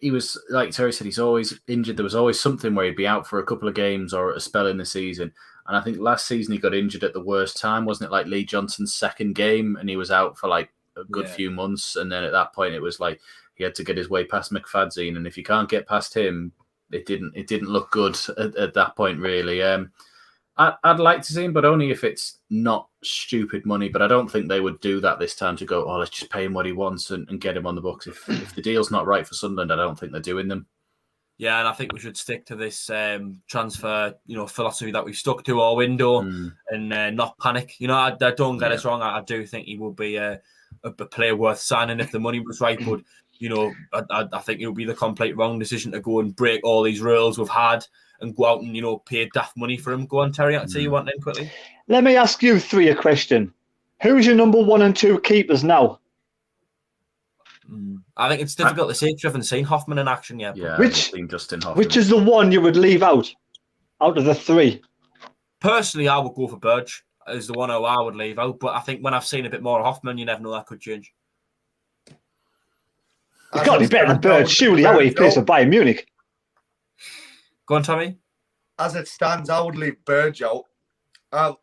He was, like Terry said, he's always injured. There was always something where he'd be out for a couple of games or a spell in the season. And I think last season he got injured at the worst time, wasn't it? Like Lee Johnson's second game, and he was out for like a good few months. And then at that point, it was like he had to get his way past McFadzean. And if you can't get past him, it didn't look good at that point, really. I'd like to see him, but only if it's not stupid money. But I don't think they would do that this time to go, let's just pay him what he wants and get him on the books. If the deal's not right for Sunderland, I don't think they're doing them. Yeah, and I think we should stick to this transfer, philosophy that we've stuck to all window and not panic. I don't get us wrong. I do think he will be a player worth signing if the money was right. But I think it would be the complete wrong decision to go and break all these rules we've had and go out and, pay daft money for him. Go on, Terry. I can see you want in quickly. Let me ask you three a question. Who's your number 1 and 2 keepers now? I think it's difficult to say because I haven't seen Hoffman in action yet. Yeah, Justin Hoffman. Which is the one you would leave out of the three? Personally, I would go for Burge as the one I would leave out. But I think when I've seen a bit more of Hoffman, you never know, that could change. He's got to be better than Burge. Surely, how he plays for Bayern Munich. Go on, Tommy. As it stands, I would leave Burge out. I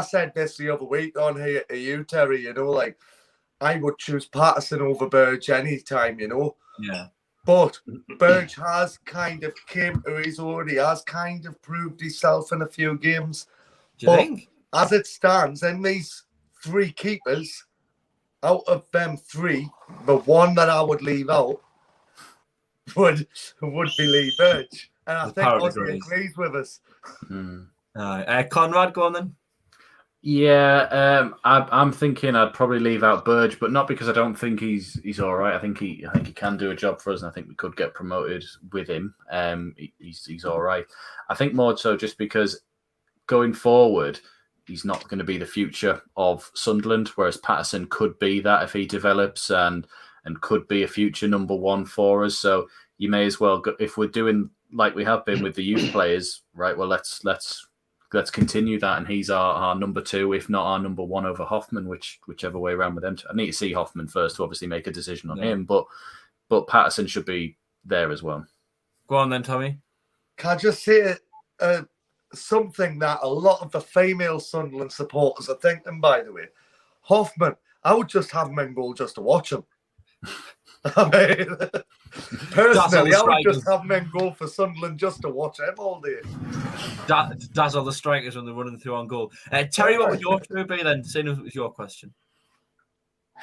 said this the other week on here to you, Terry, I would choose Patterson over Burge anytime, Yeah. But Burge has kind of came to his own. He has kind of proved himself in a few games. Do you think? As it stands, in these three keepers, out of them three, the one that I would leave out would be Lee Burge. And I think Ozzy agrees with us. Conrad, go on then. Yeah, I'm thinking I'd probably leave out Burge, but not because I don't think he's all right. I think he can do a job for us, and I think we could get promoted with him. He's all right. I think more so just because going forward, he's not going to be the future of Sunderland, whereas Patterson could be that if he develops and could be a future number 1 for us. So you may as well, if we're doing like we have been with the youth players, right? Well, let's continue that, and he's our number 2, if not our number 1 over Hoffman, whichever way around with them. I need to see Hoffman first to obviously make a decision on him, but Patterson should be there as well. Go on then, Tommy. Can I just say something that a lot of the female Sunderland supporters are thinking, by the way? Hoffman, I would just have him in goal just to watch him. I mean, personally, I would just have him in goal for Sunderland just to watch him all day. Dazzle the strikers when they're running through on goal. Terry, what would your two be then? Seeing as it was your question.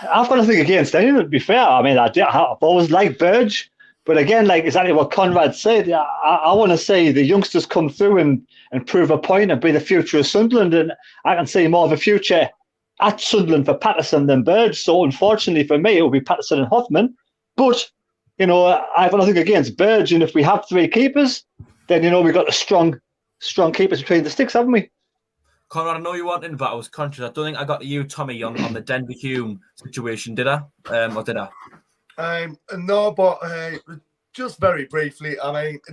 I've got nothing against anyone, to be fair. I mean, I've always liked Burge. But again, like exactly what Conrad said, I want to say the youngsters come through and prove a point and be the future of Sunderland. And I can see more of a future at Sunderland for Patterson than Burge. So unfortunately for me, it will be Patterson and Hoffman. But, I've got nothing against Burge. And if we have 3 keepers, then, we've got a strong keepers between the sticks, haven't we? Conrad, I know you wanted, but I was conscious. I don't think I got to you, Tommy, on the Denver Hume situation, did I? Or did I? No, but just very briefly,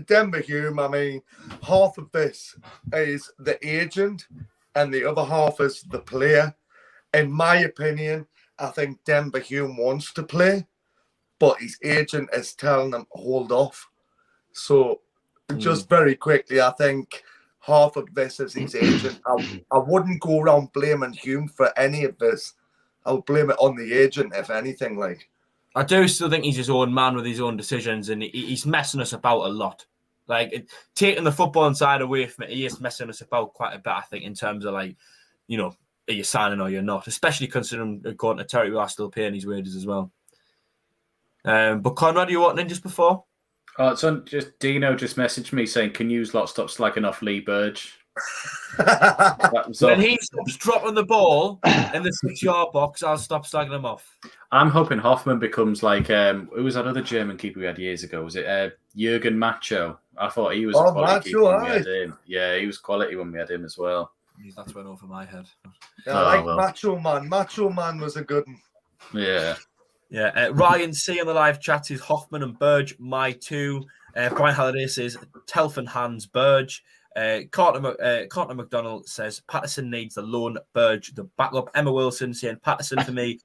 Denver Hume, half of this is the agent and the other half is the player. In my opinion, I think Denver Hume wants to play, but his agent is telling him hold off. So just very quickly, I think half of this is his agent. I wouldn't go around blaming Hume for any of this. I would blame it on the agent, if anything, like. I do still think he's his own man with his own decisions, and he's messing us about a lot. Like, taking the football side away from it, he is messing us about quite a bit, I think, in terms of, like, you know, are you signing or you're not, especially considering, according to Terry, we are still paying his wages as well. But Conrad, you wanting in just before? Oh, so just Dino just messaged me saying, "Can you lot stop slagging off Lee Burge?" When he stops dropping the ball in the 6-yard box, I'll stop slagging him off. I'm hoping Hoffman becomes like who was that other German keeper we had years ago? Was it Jürgen Macho? I thought he was quality keeper when we had him. Yeah, he was quality when we had him as well. That's went over my head. Yeah, I like Macho Man. Macho Man was a good one. Yeah. Yeah, Ryan C on the live chat says Hoffman and Burge, my two. Brian Halliday says Telford Hans Burge. Carter McDonald says Patterson needs the loan, Burge the backup. Emma Wilson saying Patterson for me.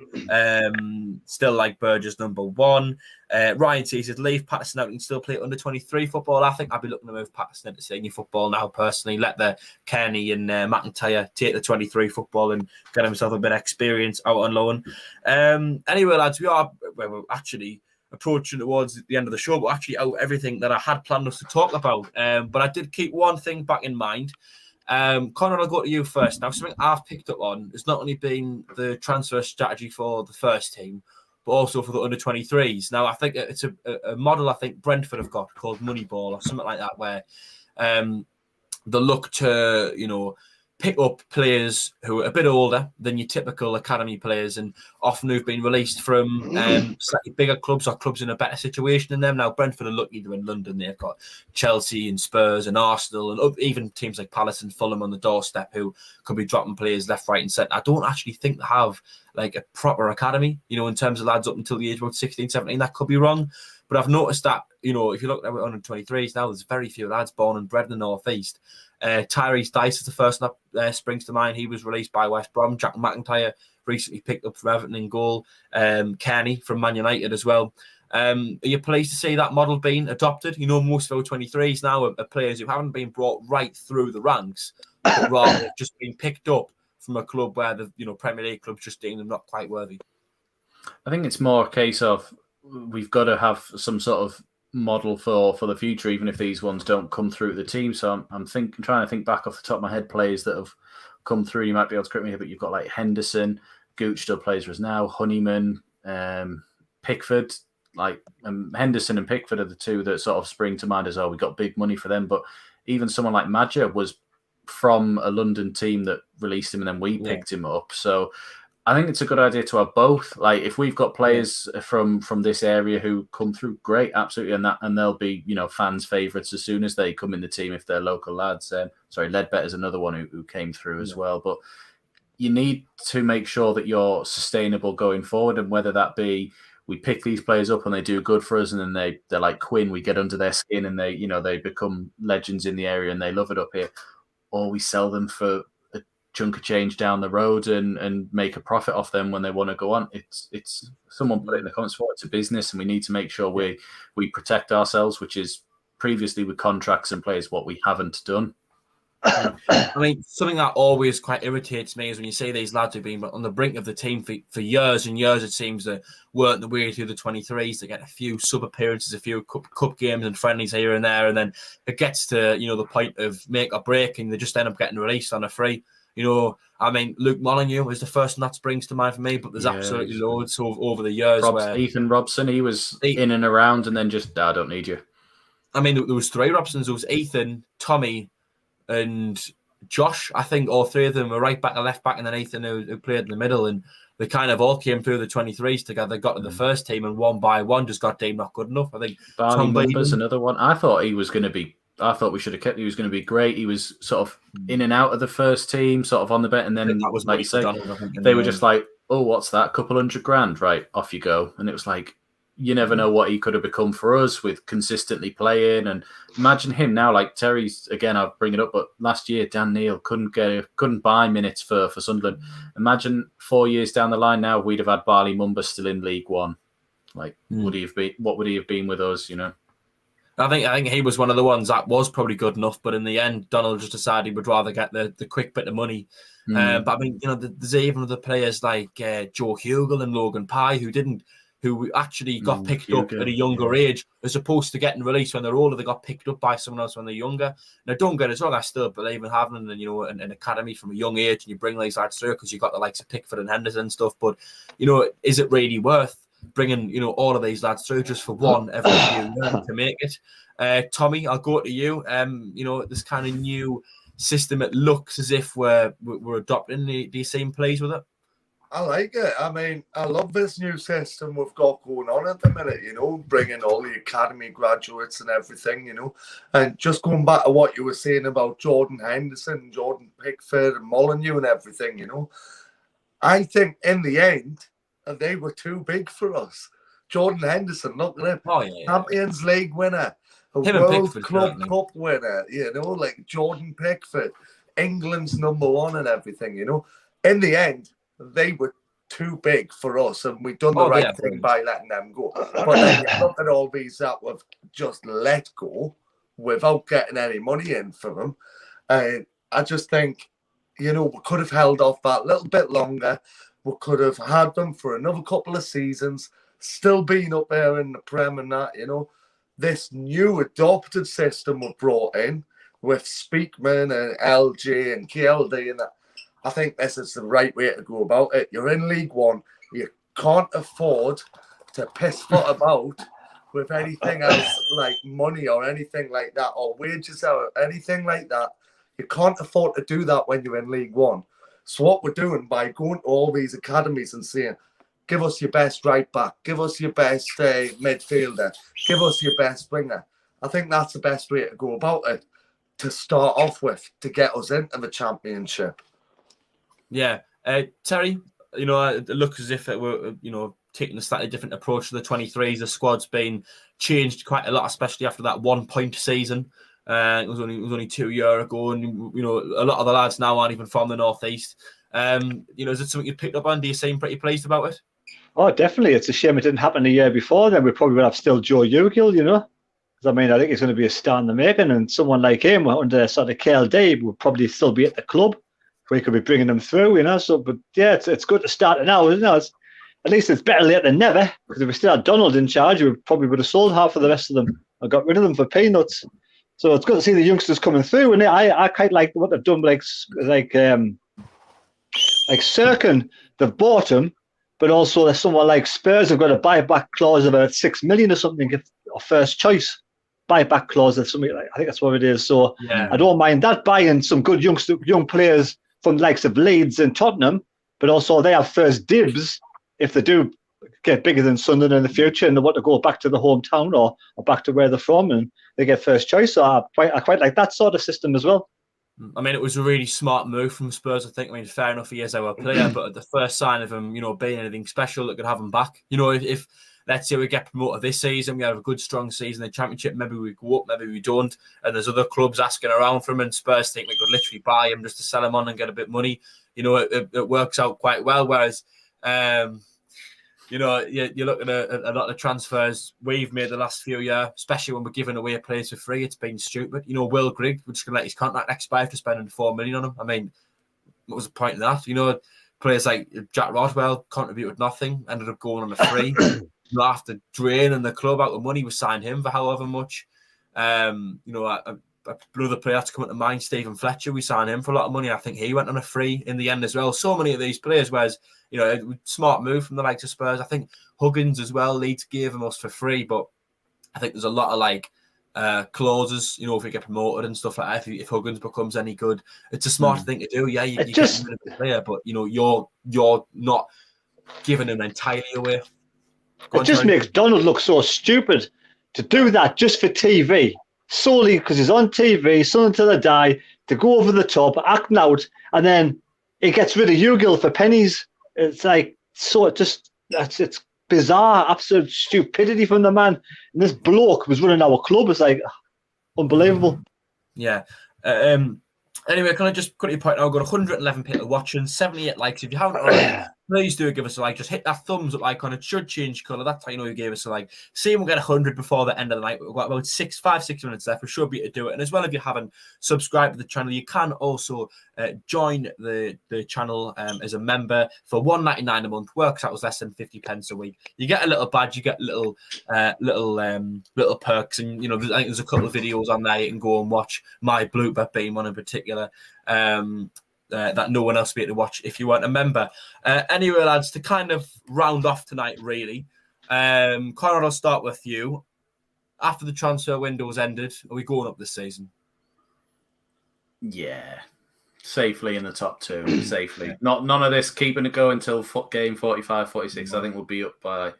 Still like Burge as number one. Ryan T says leave Patterson out and still play under 23 football. I think I'd be looking to move Patterson into senior football now personally. Let the Kearney and McIntyre take the 23 football and get himself a bit of experience out on loan. Anyway, lads, we're actually approaching towards the end of the show, but actually out everything that I had planned us to talk about. But I did keep one thing back in mind. Conrad, I'll go to you first. Now, something I've picked up on has not only been the transfer strategy for the first team, but also for the under-23s. Now, I think it's a model I think Brentford have got called Moneyball or something like that, where they look to, you know, pick up players who are a bit older than your typical academy players and often who've been released from slightly bigger clubs or clubs in a better situation than them. Now, Brentford are lucky they're in London. They've got Chelsea and Spurs and Arsenal and even teams like Palace and Fulham on the doorstep who could be dropping players left, right and centre. I don't actually think they have like a proper academy, you know, in terms of lads up until the age of about 16, 17. That could be wrong. But I've noticed that, you know, if you look at under 23s now, there's very few lads born and bred in the North East. Tyrese Dice is the first that springs to mind. He was released by West Brom. Jack McIntyre recently picked up from Everton in goal. Kearney from Man United as well. Are you pleased to see that model being adopted? You know, most of our 23s now are players who haven't been brought right through the ranks, but rather just been picked up from a club where the Premier League clubs just deem them not quite worthy. I think it's more a case of we've got to have some sort of model for the future, even if these ones don't come through the team. So I'm trying to think back off the top of my head players that have come through. You might be able to correct me here, but you've got like Henderson, Gooch still plays for us now, Honeyman, Pickford. Like Henderson and Pickford are the two that sort of spring to mind as we got big money for them. But even someone like Madja was from a London team that released him and then we picked him up. So I think it's a good idea to have both. Like if we've got players from this area who come through, great, absolutely, and they'll be fans' favourites as soon as they come in the team if they're local lads. Ledbetter's another one who came through as well. But you need to make sure that you're sustainable going forward, and whether that be we pick these players up and they do good for us, and then they're like Quinn, we get under their skin and they become legends in the area and they love it up here, or we sell them for chunk of change down the road and make a profit off them when they want to go on. It's someone put it in the comments for it's a business, and we need to make sure we protect ourselves, which is previously with contracts and players what we haven't done. I mean, something that always quite irritates me is when you see these lads who've been on the brink of the team for years and years, it seems, to work the way through the 23s to get a few sub appearances, a few cup games and friendlies here and there, and then it gets to the point of make or break and they just end up getting released on a free. I mean, Luke Molyneux is the first one that springs to mind for me, but there's absolutely loads over the years. Ethan Robson, he was in and around and then just, I don't need you. I mean, there was three Robsons. There was Ethan, Tommy, and Josh. I think all three of them were right back and left back, and then Ethan who played in the middle, and they kind of all came through the 23s together, got to the first team, and one by one just got deemed not good enough. I think Barney Mumba's another one. I thought he was going to be. I thought we should have kept. He was going to be great. He was sort of in and out of the first team, sort of on the bet, and then that was like you say, they were just like, "Oh, what's that? Couple $100,000, right? Off you go." And it was like, you never know what he could have become for us with consistently playing. And imagine him now, like Terry's again. I'll bring it up, but last year Dan Neil couldn't buy minutes for Sunderland. Imagine 4 years down the line now, we'd have had Barley Mumba still in League One. Like, would he have been? What would he have been with us? I think he was one of the ones that was probably good enough, but in the end, Donald just decided he would rather get the quick bit of money. But I mean, there's even other players like Joe Hugel and Logan Pye who didn't who actually got picked up at a younger age, as opposed to getting released when they're older. They got picked up by someone else when they're younger. Now, don't get us wrong, I still believe in having an academy from a young age, and you bring these lads through because you've got the likes of Pickford and Henderson and stuff. But is it really worth bringing all of these lads through just for one every few years to make it? Tommy, I'll go to you. This kind of new system, it looks as if we're adopting. Do you seem pleased with it? I like it. I mean, I love this new system we've got going on at the minute, bringing all the academy graduates and everything, And just going back to what you were saying about Jordan Henderson, Jordan Pickford and Molineux and everything, I think in the end, they were too big for us. Jordan Henderson, look at him. Champions League winner, a World Club Cup winner, like Jordan Pickford, England's #1 and everything, In the end, they were too big for us, and we've done the right thing by letting them go. But then you look at all these that we've just let go without getting any money in for them. And I just think, we could have held off that a little bit longer. We could have had them for another couple of seasons, still being up there in the Prem and that, This new adopted system we brought in with Speakman and LG and KLD and that, I think this is the right way to go about it. You're in League One. You can't afford to piss foot about with anything else like money or anything like that, or wages or anything like that. You can't afford to do that when you're in League One. So what we're doing by going to all these academies and saying, give us your best right back, give us your best midfielder, give us your best winger. I think that's the best way to go about it to start off with, to get us into the Championship. Yeah. Terry, it looks as if we're, taking a slightly different approach to the 23s. The squad's been changed quite a lot, especially after that 1 point season. It was only 2 years ago, and a lot of the lads now aren't even from the northeast. Is it something you picked up on? Do you seem pretty pleased about it? Oh, definitely. It's a shame it didn't happen the year before. Then we probably would have still Joe Ugill, Because I think he's going to be a star in the making, and someone like him under sort of KLD would probably still be at the club. We could be bringing them through, So, but yeah, it's good to start it now, isn't it? At least it's better late than never. Because if we still had Donald in charge, we probably would have sold half of the rest of them or got rid of them for peanuts. So it's good to see the youngsters coming through, and I quite like what they've done. Like Sirkin, they've bought him, but also there's someone like Spurs have got a buyback clause of about 6 million or something, or first choice buyback clause or something like. I think that's what it is. So yeah. I don't mind that, buying some good young players from the likes of Leeds and Tottenham, but also they have first dibs if they do get bigger than Sunderland in the future and they want to go back to the hometown or back to where they're from, and they get first choice. So I quite like that sort of system as well. I mean, it was a really smart move from Spurs, I think. I mean, fair enough, he is our player, but at the first sign of him, being anything special that could have him back, if let's say we get promoted this season, we have a good, strong season in the Championship, maybe we go up, maybe we don't, and there's other clubs asking around for him, and Spurs think we could literally buy him just to sell him on and get a bit of money. It works out quite well, whereas, you're looking at a lot of transfers we've made the last few years, especially when we're giving away players for free. It's been stupid. Will Grigg, we're just going to let his contract expire after spending 4 million on him. I mean, what was the point in that? Players like Jack Rodwell contributed nothing, ended up going on a free. After draining the club out of money, we signed him for however much. Another player to come into mind, Stephen Fletcher, we signed him for a lot of money. I think he went on a free in the end as well. So many of these players, whereas, smart move from the likes of Spurs. I think Huggins as well, Leeds gave him us for free, but I think there's a lot of clauses, if we get promoted and stuff like that, if Huggins becomes any good. It's a smart thing to do. Yeah, you get rid of the player, but, you're not giving him entirely away. It just makes Donald look so stupid to do that just for TV. Solely because he's on TV, son until they die, to go over the top, acting out, and then he gets rid of Ugill for pennies. It's it's bizarre, absolute stupidity from the man. And this bloke was running our club. It's unbelievable. Yeah. Anyway, can I just quickly point out, I've got 111 people watching, 78 likes. If you haven't already, please do give us a like. Just hit that thumbs up icon. It should change colour. That's how you know you gave us a like. See, we'll get 100 before the end of the night. We've got about 6 minutes left. We should be able to do it. And as well, if you haven't subscribed to the channel, you can also join the channel as a member for $1.99 a month. Works out as less than 50 pence a week. You get a little badge. You get little perks. And I think there's a couple of videos on there you can go and watch. My blooper being one in particular. That no one else will be able to watch if you weren't a member. Anyway, lads, to kind of round off tonight, really, Conrad, I'll start with you. After the transfer window's ended, are we going up this season? Yeah, safely in the top 2, safely. None of this keeping it going until game 45, 46. I think we'll be up by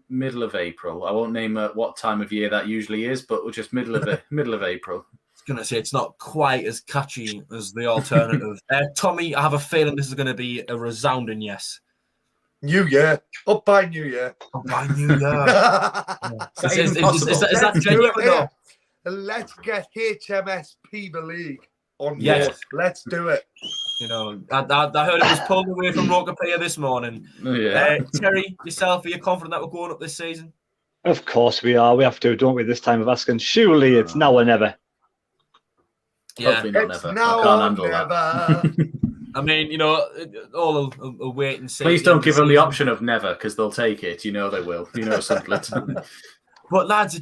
middle of April. I won't name what time of year that usually is, but we're just middle of April. Going to say it's not quite as catchy as the alternative. Tommy, I have a feeling this is going to be a resounding yes. New Year. Up by New Year. Up by New Year. Is that genuine? Let's get HMS the League on yes. board. Let's do it. I heard it was pulled away from Rockefeller this morning. Yeah. Terry, yourself, are you confident that we're going up this season? Of course we are. We have to, don't we, this time of asking. Surely it's now or never. Yeah, hopefully not it's never. Now I can't or handle never. that. I mean, all a wait and see. Please don't give them the option of never, because they'll take it. They will. Sunderland. But lads, it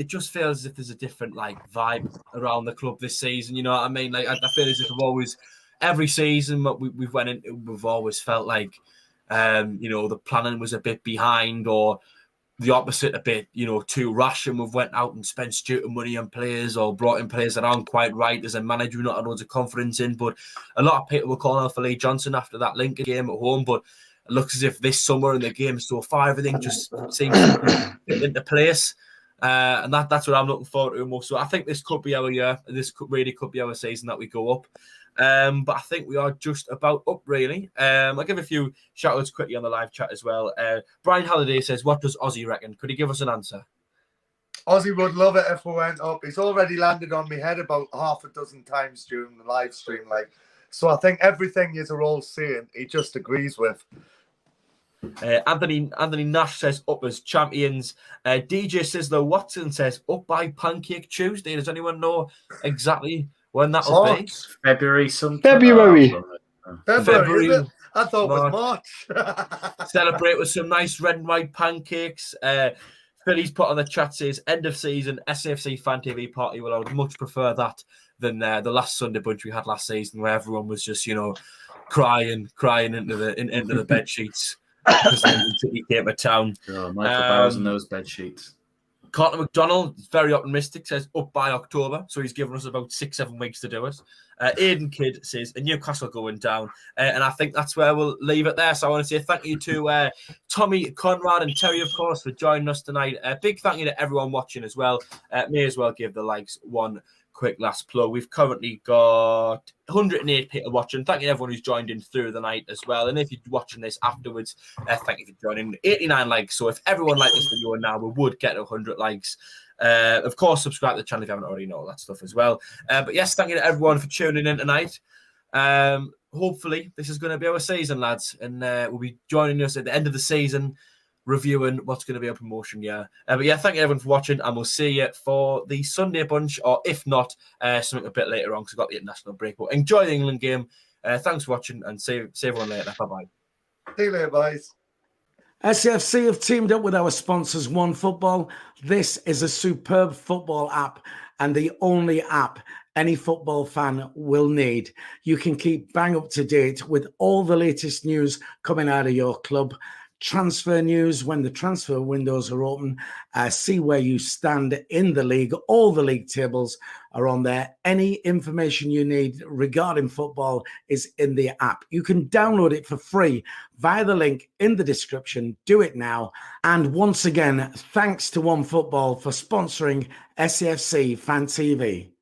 just feels as if there's a different vibe around the club this season. You know what I mean? I feel as if every season we've always felt like the planning was a bit behind, or the opposite a bit, too rash, and we've went out and spent stupid money on players or brought in players that aren't quite right as a manager we've not had loads of confidence in. But a lot of people were calling out for Lee Johnson after that Lincoln game at home, but it looks as if this summer in the game so far everything just seems to fit into place. And that's what I'm looking forward to most. So I think this could be our year. This could be our season that we go up. But I think we are just about up, really. I'll give a few shout-outs quickly on the live chat as well. Brian Halliday says, what does Ozzy reckon? Could he give us an answer? Ozzy would love it if we went up. He's already landed on my head about half a dozen times during the live stream. So I think everything you're all saying, he just agrees with. Anthony Nash says up as champions. DJ Sizzler Watson says up by Pancake Tuesday. Does anyone know exactly when that will be? February sometime. February. February. I thought it was March. Celebrate with some nice red and white pancakes. Philly's put on the chat says end of season SAFC Fan TV party. Well, I would much prefer that than the last Sunday bunch we had last season, where everyone was just crying into the bed sheets because he came to town. Oh, Michael Bowers and those bed sheets. Carter McDonald is very optimistic, says up by October, so he's given us about 6-7 weeks to do it. Aidan Kidd says a Newcastle going down, and I think that's where we'll leave it there. So I want to say thank you to Tommy, Conrad, and Terry, of course, for joining us tonight. Big thank you to everyone watching as well. May as well give the likes one quick last plug. We've currently got 108 people watching. Thank you to everyone who's joined in through the night as well. And if you're watching this afterwards, thank you for joining. 89 likes. So if everyone liked this video now, we would get 100 likes. Of course, subscribe to the channel if you haven't already know all that stuff as well. But yes, thank you to everyone for tuning in tonight. Hopefully, this is going to be our season, lads. And we'll be joining us at the end of the season, reviewing what's going to be a promotion year. But yeah, thank you everyone for watching, and we'll see you for the Sunday bunch, or if not, something a bit later on because we've got the international break. But enjoy the England game. Thanks for watching, and see everyone later. Bye-bye. See you later, boys. SAFC have teamed up with our sponsors, OneFootball. This is a superb football app, and the only app any football fan will need. You can keep bang up to date with all the latest news coming out of your club. Transfer news when the transfer windows are open, see where you stand in the league. All the league tables are on there. Any information you need regarding football is in the app. You can download it for free via the link in the description. Do it now. And once again, thanks to OneFootball for sponsoring SAFC Fan TV.